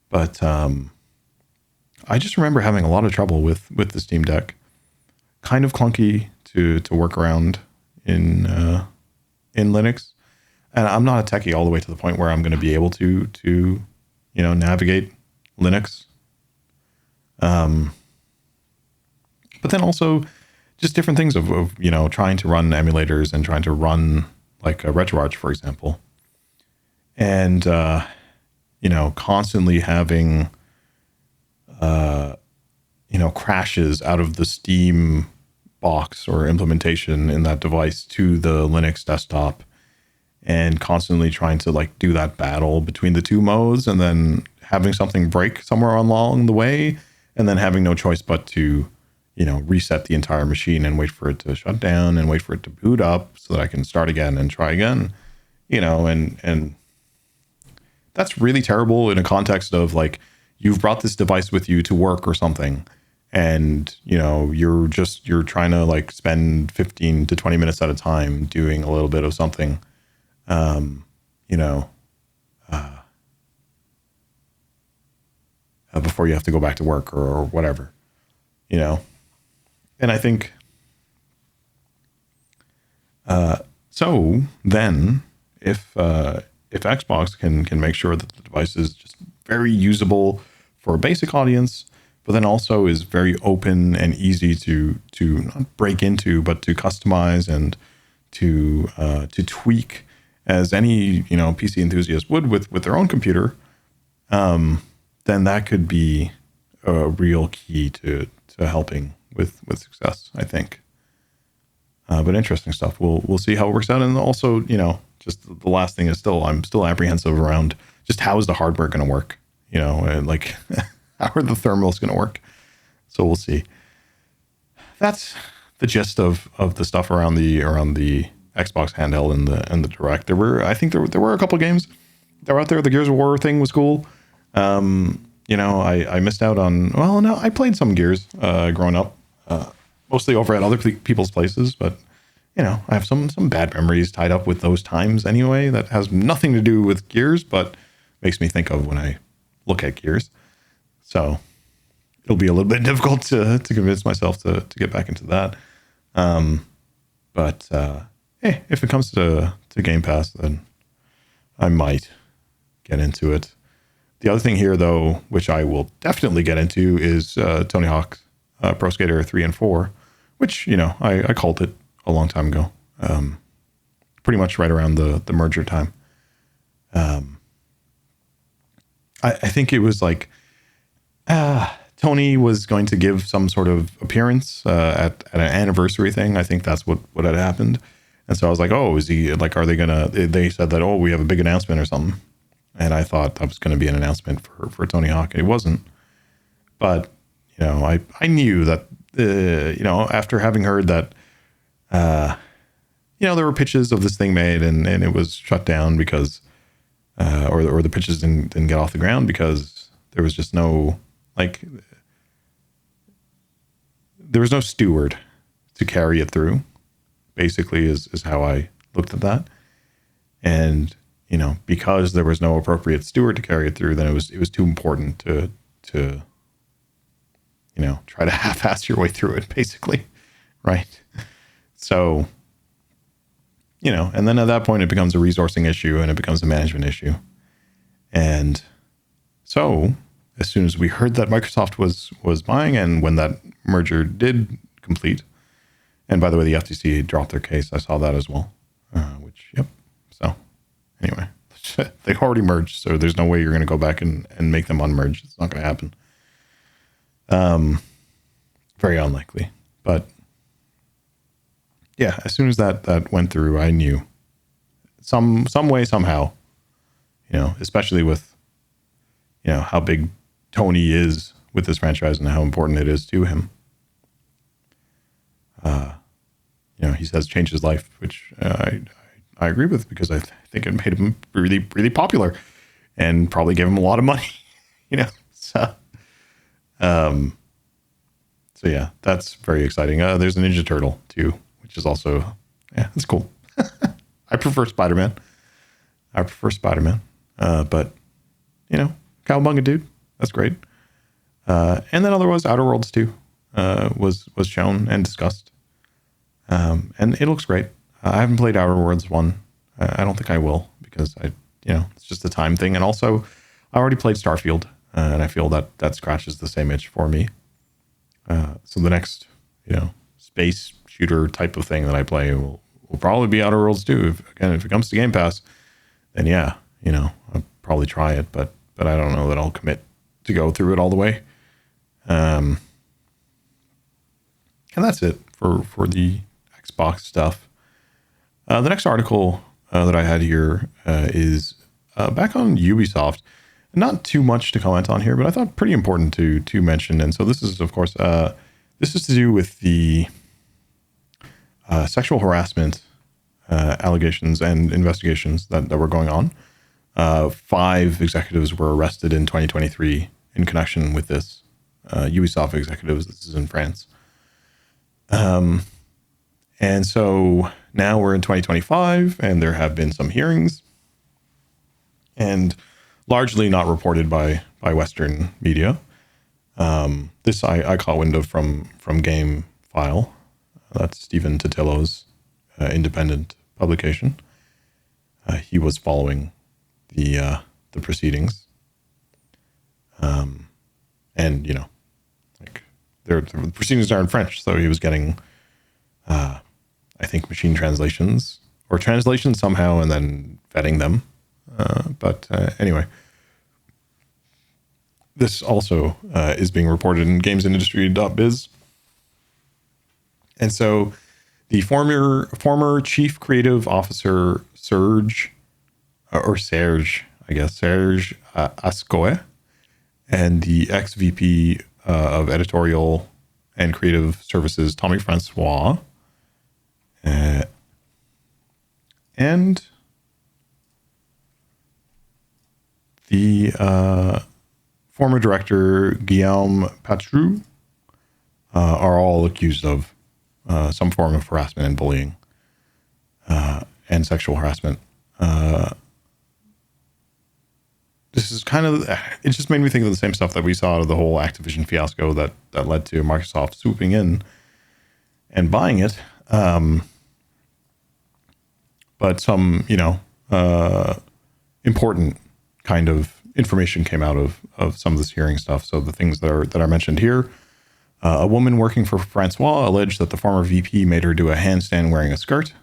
But I just remember having a lot of trouble with the Steam Deck. Kind of clunky to work around in Linux, and I'm not a techie all the way to the point where I'm going to be able to navigate Linux. But then also just different things of trying to run emulators and trying to run like a RetroArch, for example. And, constantly having, crashes out of the Steam box or implementation in that device to the Linux desktop, and constantly trying to like do that battle between the two modes, and then having something break somewhere along the way, and then having no choice but to reset the entire machine and wait for it to shut down and wait for it to boot up so that I can start again and try again, and that's really terrible in a context of like, you've brought this device with you to work or something, and, you're trying to like spend 15 to 20 minutes at a time doing a little bit of something, before you have to go back to work or whatever, And I think, so then if Xbox can make sure that the device is just very usable for a basic audience, but then also is very open and easy to not break into, but to customize and to tweak as any, PC enthusiast would with their own computer, then that could be a real key to helping with success, I think. But interesting stuff. We'll see how it works out. And also, just the last thing is I'm still apprehensive around just how is the hardware going to work, and like how are the thermals going to work? So we'll see. That's the gist of the stuff around the Xbox handheld and the Direct. I think there were a couple games that were out there. The Gears of War thing was cool. I missed out on. Well, no, I played some Gears growing up, mostly over at other people's places. But I have some bad memories tied up with those times anyway. That has nothing to do with Gears, but makes me think of when I look at Gears. So it'll be a little bit difficult to convince myself to get back into that. But hey, if it comes to Game Pass, then I might get into it. The other thing here, though, which I will definitely get into, is Tony Hawk's Pro Skater 3 and 4, which, I called it a long time ago, pretty much right around the merger time. I think it was like Tony was going to give some sort of appearance at an anniversary thing. I think that's what had happened. And so I was like, oh, is he like, are they going to, they said that, oh, we have a big announcement or something. And I thought that was going to be an announcement for Tony Hawk. And it wasn't. But, I knew that, after having heard that, there were pitches of this thing made and it was shut down because, or the pitches didn't get off the ground because there was just no, there was no steward to carry it through, basically is how I looked at that. And, because there was no appropriate steward to carry it through, then it was too important to try to half-ass your way through it, basically. Right. So, and then at that point it becomes a resourcing issue and it becomes a management issue. And so as soon as we heard that Microsoft was buying, and when that merger did complete, and by the way, the FTC dropped their case. I saw that as well, yep. So anyway, they already merged, so there's no way you're going to go back and make them unmerged. It's not going to happen. Very unlikely. But yeah, as soon as that went through, I knew some way, somehow, especially with, how big Tony is with this franchise and how important it is to him. He says changed his life, which I agree with, because I think it made him really, really popular and probably gave him a lot of money, So yeah, that's very exciting. There's a Ninja Turtle too, which is also, it's cool. I prefer Spider-Man. But Cowabunga dude, that's great. And then otherwise, Outer Worlds 2 was shown and discussed. And it looks great. I haven't played Outer Worlds 1. I don't think I will, because it's just a time thing. And also, I already played Starfield, and I feel that scratches the same itch for me. So the next, space shooter type of thing that I play will probably be Outer Worlds 2. If it comes to Game Pass, then yeah, I'll probably try it, but I don't know that I'll commit to go through it all the way. And that's it for the Xbox stuff. The next article that I had here is back on Ubisoft. Not too much to comment on here, but I thought pretty important to mention. And so this is, of course, this is to do with the sexual harassment allegations and investigations that were going on. 5 executives were arrested in 2023 in connection with this. Ubisoft executives. This is in France. And so now we're in 2025, and there have been some hearings, and largely not reported by Western media. This I caught wind of from Game File. That's Stephen Tottilo's independent publication. He was following the proceedings, and the proceedings are in French, so he was getting, I think, machine translations or translations somehow, and then vetting them. But anyway, this also is being reported in gamesindustry.biz. And so the former chief creative officer, Serge Ascoe, and the ex-VP of editorial and creative services, Tommy Francois, and the former director, Guillaume Patru, are all accused of some form of harassment and bullying and sexual harassment. This is kind of, it just made me think of the same stuff that we saw out of the whole Activision fiasco that led to Microsoft swooping in and buying it. But some, important kind of information came out of some of this hearing stuff. So the things that are mentioned here, a woman working for Francois alleged that the former VP made her do a handstand wearing a skirt.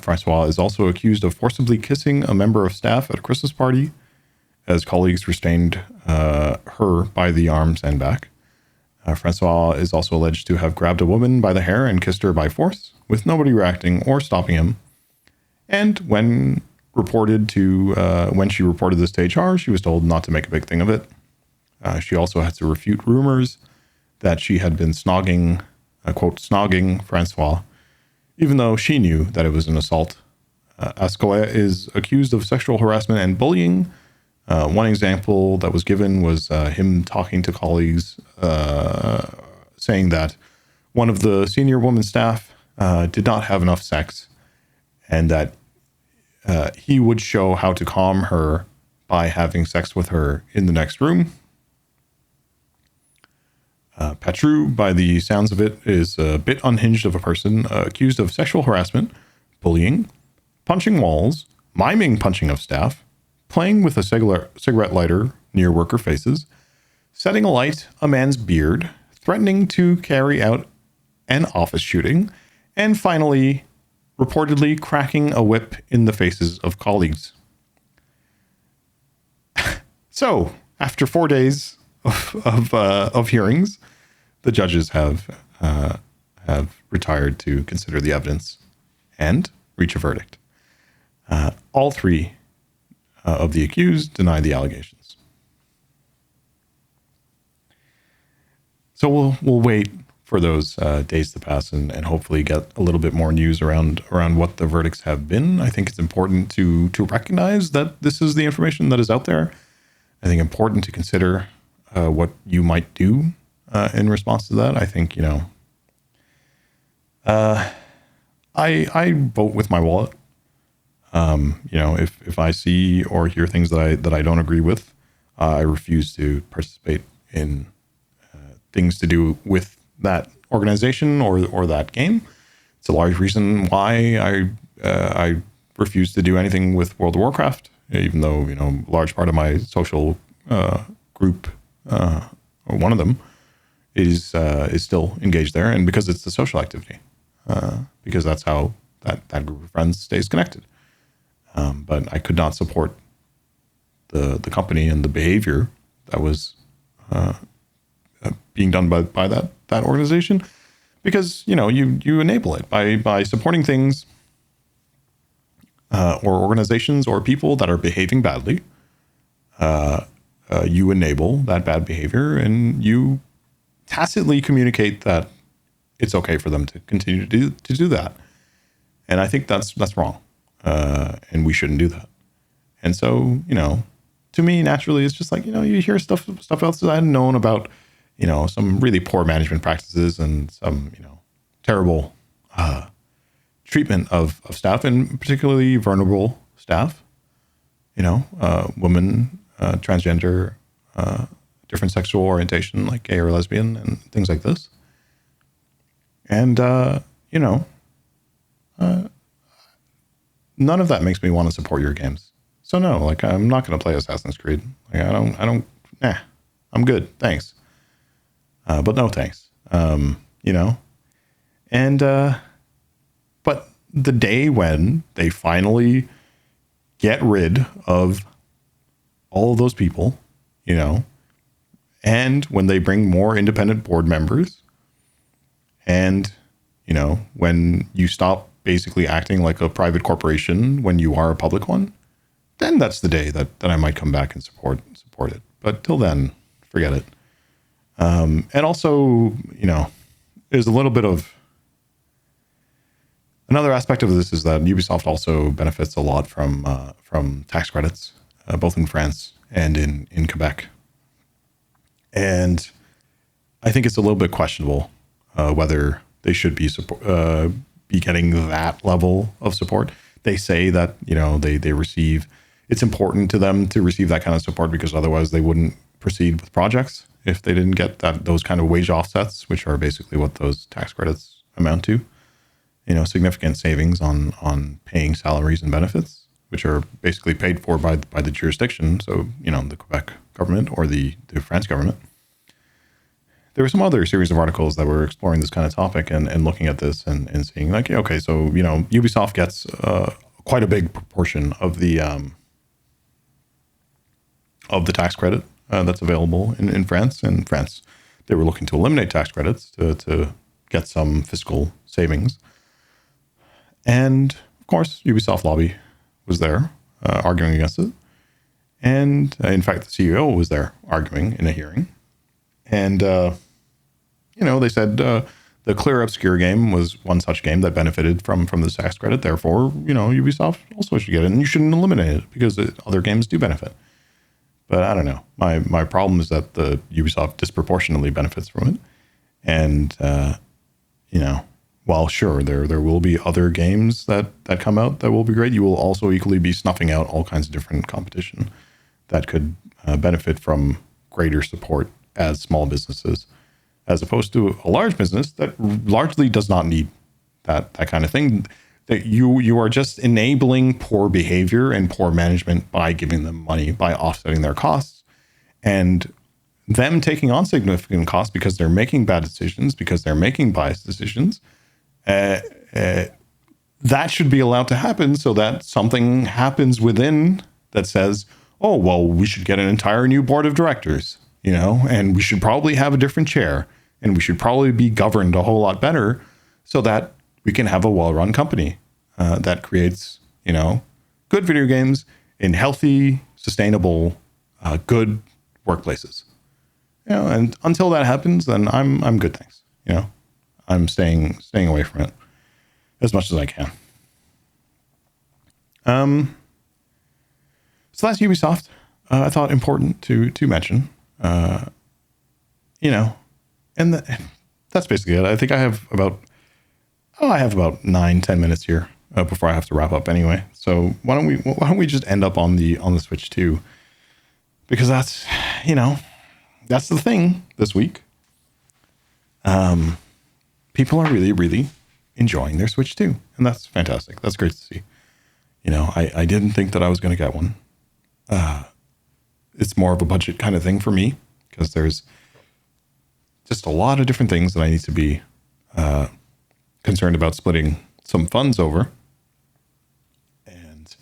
Francois is also accused of forcibly kissing a member of staff at a Christmas party, as colleagues restrained her by the arms and back. Francois is also alleged to have grabbed a woman by the hair and kissed her by force, with nobody reacting or stopping him. And when she reported this to HR, she was told not to make a big thing of it. She also had to refute rumors that she had been snogging Francois, even though she knew that it was an assault. Ascoe is accused of sexual harassment and bullying. One example that was given was him talking to colleagues, saying that one of the senior women staff did not have enough sex, and that he would show how to calm her by having sex with her in the next room. Patru, by the sounds of it, is a bit unhinged of a person, accused of sexual harassment, bullying, punching walls, miming punching of staff, playing with a cigarette lighter near worker faces, setting alight a man's beard, threatening to carry out an office shooting, and finally, reportedly cracking a whip in the faces of colleagues. So, after 4 days of hearings, the judges have retired to consider the evidence and reach a verdict. All three of the accused deny the allegations. So we'll wait for those days to pass and hopefully get a little bit more news around what the verdicts have been. I think it's important to recognize that this is the information that is out there. I think important to consider what you might do in response to that. I think, I vote with my wallet. If I see or hear things that I don't agree with, I refuse to participate in things to do with that organization or that game. It's a large reason why I refuse to do anything with World of Warcraft, even though a large part of my social group, or one of them, is still engaged there, and because it's a social activity, because that's how that group of friends stays connected. But I could not support the company and the behavior that was being done by that organization, because you enable it by supporting things or organizations or people that are behaving badly. You enable that bad behavior, and you tacitly communicate that it's okay for them to continue to do that. And I think that's wrong. And we shouldn't do that. And so, to me, naturally, it's just like, you hear stuff else that I hadn't known about, some really poor management practices and some, terrible treatment of staff, and particularly vulnerable staff, women, transgender, different sexual orientation, like gay or lesbian, and things like this. And, none of that makes me want to support your games. So no, I'm not going to play Assassin's Creed. I'm good. Thanks. But no, thanks. And, but the day when they finally get rid of all of those people, And when they bring more independent board members, and, when you stop basically acting like a private corporation when you are a public one, then that's the day that I might come back and support it. But till then, forget it. And also, there's a little bit of another aspect of this is that Ubisoft also benefits a lot from tax credits, both in France and in Quebec. And I think it's a little bit questionable whether they should be getting that level of support. They say that they receive. It's important to them to receive that kind of support because otherwise they wouldn't proceed with projects if they didn't get those kind of wage offsets, which are basically what those tax credits amount to. Significant savings on paying salaries and benefits, which are basically paid for by the jurisdiction. So, the Quebec government or the France government. There were some other series of articles that were exploring this kind of topic and looking at this and seeing like, okay, so, Ubisoft gets quite a big proportion of the tax credit that's available in France. In France, they were looking to eliminate tax credits to get some fiscal savings. And of course, Ubisoft lobby was there arguing against it. And in fact, the CEO was there arguing in a hearing. And, they said the Clear Obscure game was one such game that benefited from this tax credit. Therefore, Ubisoft also should get it. And you shouldn't eliminate it because other games do benefit. But I don't know. My problem is that the Ubisoft disproportionately benefits from it. And, while sure, there will be other games that come out that will be great, you will also equally be snuffing out all kinds of different competition that could benefit from greater support as small businesses, as opposed to a large business that largely does not need that kind of thing. That you are just enabling poor behavior and poor management by giving them money, by offsetting their costs, and them taking on significant costs because they're making bad decisions, because they're making biased decisions. That should be allowed to happen so that something happens within that says, oh, well, we should get an entire new board of directors, and we should probably have a different chair, and we should probably be governed a whole lot better so that we can have a well-run company that creates, good video games in healthy, sustainable, good workplaces. And until that happens, then I'm good. Thanks. I'm staying away from it as much as I can. So that's Ubisoft. I thought important to mention. And that's basically it. I think I have about 9-10 minutes here before I have to wrap up anyway. So why don't we just end up on the Switch 2? Because that's the thing this week. People are really, really enjoying their Switch 2, and that's fantastic. That's great to see. I didn't think that I was going to get one. It's more of a budget kind of thing for me because there's just a lot of different things that I need to be concerned about splitting some funds over. And,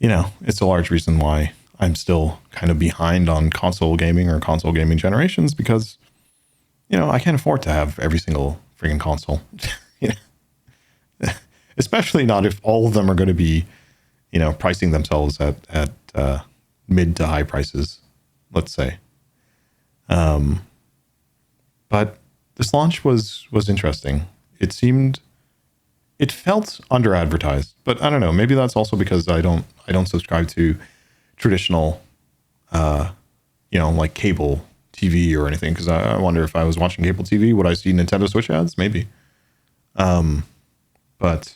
it's a large reason why I'm still kind of behind on console gaming or console gaming generations because, I can't afford to have every single freaking console, especially not if all of them are going to be, pricing themselves at mid to high prices, let's say. But this launch was interesting. It felt under advertised, but I don't know. Maybe that's also because I don't subscribe to traditional, like cable TV or anything. Because I wonder if I was watching cable TV, would I see Nintendo Switch ads? Maybe. But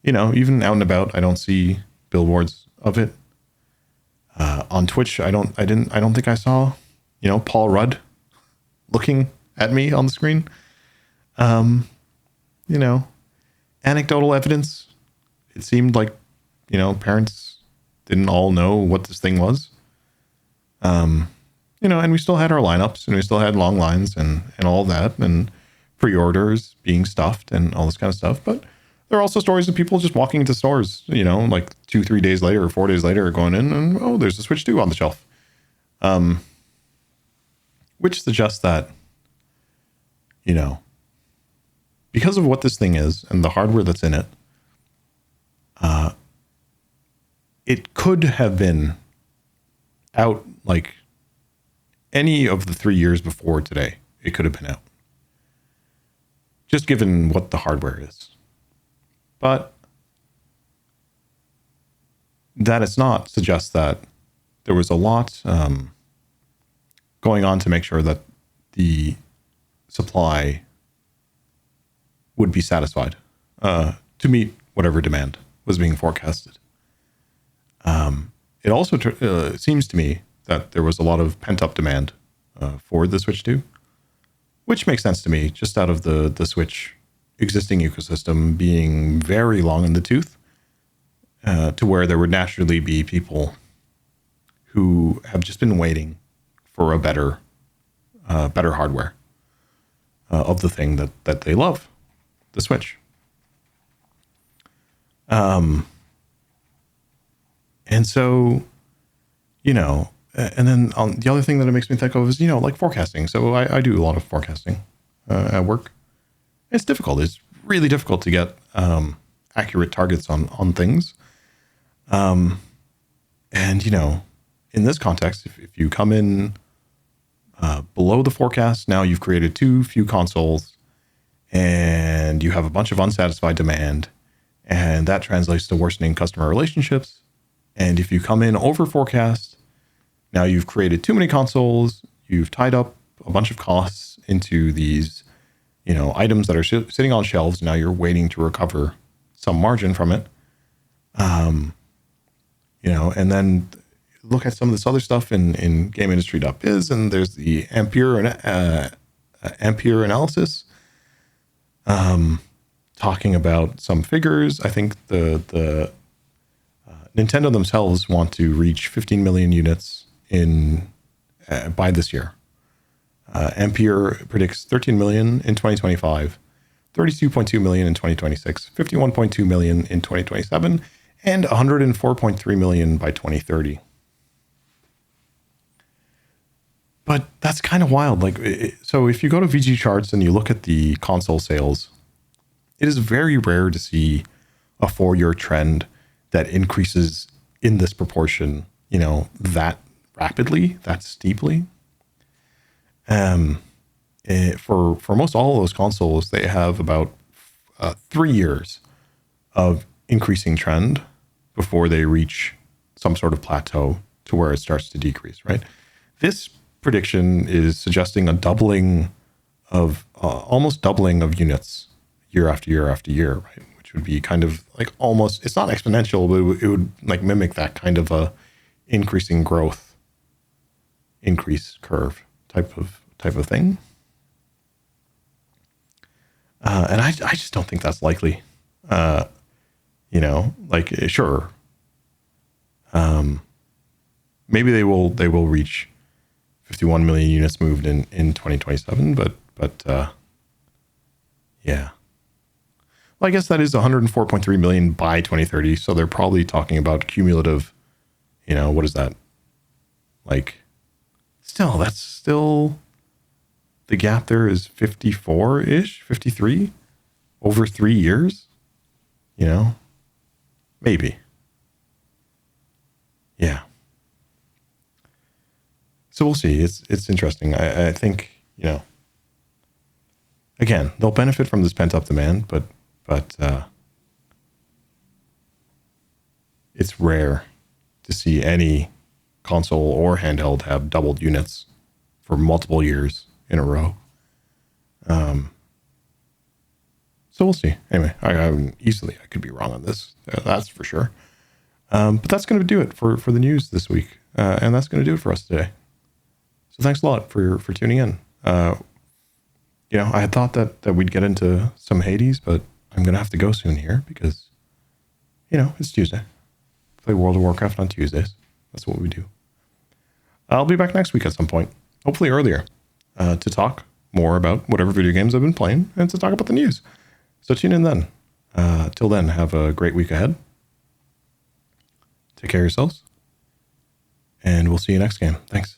even out and about, I don't see billboards of it. On Twitch, I don't think I saw, Paul Rudd looking at me on the screen. Anecdotal evidence. It seemed like, parents didn't all know what this thing was. And we still had our lineups and we still had long lines and all that and pre-orders being stuffed and all this kind of stuff. But there are also stories of people just walking into stores, like 2-3 days later or 4 days later going in and, oh, there's a Switch 2 on the shelf. which suggests that, because of what this thing is and the hardware that's in it, it could have been out like any of the 3 years before today. It could have been out, just given what the hardware is. But that it's not suggests that there was a lot going on to make sure that the supply would be satisfied to meet whatever demand was being forecasted. It also seems to me that there was a lot of pent-up demand for the Switch 2, which makes sense to me, just out of the Switch existing ecosystem being very long in the tooth, to where there would naturally be people who have just been waiting for a better hardware of the thing that they love, the Switch. And so, and then the other thing that it makes me think of is, like forecasting. So I do a lot of forecasting at work. It's difficult. It's really difficult to get accurate targets on things. And, in this context, if you come in below the forecast, now you've created too few consoles and you have a bunch of unsatisfied demand, and that translates to worsening customer relationships. And if you come in over forecast, now you've created too many consoles, you've tied up a bunch of costs into these, items that are sitting on shelves. Now you're waiting to recover some margin from it. And then look at some of this other stuff in GameIndustry.biz, and there's the Ampere analysis, talking about some figures. I think the Nintendo themselves want to reach 15 million units by this year. Ampere predicts 13 million in 2025, 32.2 million in 2026, 51.2 million in 2027, and 104.3 million by 2030. But that's kind of wild. So if you go to VG Charts and you look at the console sales, it is very rare to see a 4-year trend that increases in this proportion, that rapidly, that steeply. For most all of those consoles, they have about 3 years of increasing trend before they reach some sort of plateau to where it starts to decrease, right? This prediction is suggesting a doubling of, almost doubling of units year after year after year, right? Which would be kind of like almost, it's not exponential, but it would like mimic that kind of a increasing growth, increase curve type of thing. And I just don't think that's likely. Sure. Maybe they will reach 51 million units moved in 2027, but yeah. Well, I guess that is 104.3 million by 2030. So they're probably talking about cumulative, what is that? That's still, the gap there is 54-ish, 53 over 3 years, maybe. Yeah. So we'll see. It's interesting. I think, again, they'll benefit from this pent up demand, but it's rare to see any console or handheld have doubled units for multiple years in a row. So we'll see. Anyway, I could be wrong on this. That's for sure. But that's going to do it for the news this week. And that's going to do it for us today. So thanks a lot for tuning in. I had thought that we'd get into some Hades, but I'm going to have to go soon here because, it's Tuesday. Play World of Warcraft on Tuesdays. That's what we do. I'll be back next week at some point, hopefully earlier, to talk more about whatever video games I've been playing and to talk about the news. So tune in then. Till then, have a great week ahead. Take care of yourselves. And we'll see you next game. Thanks.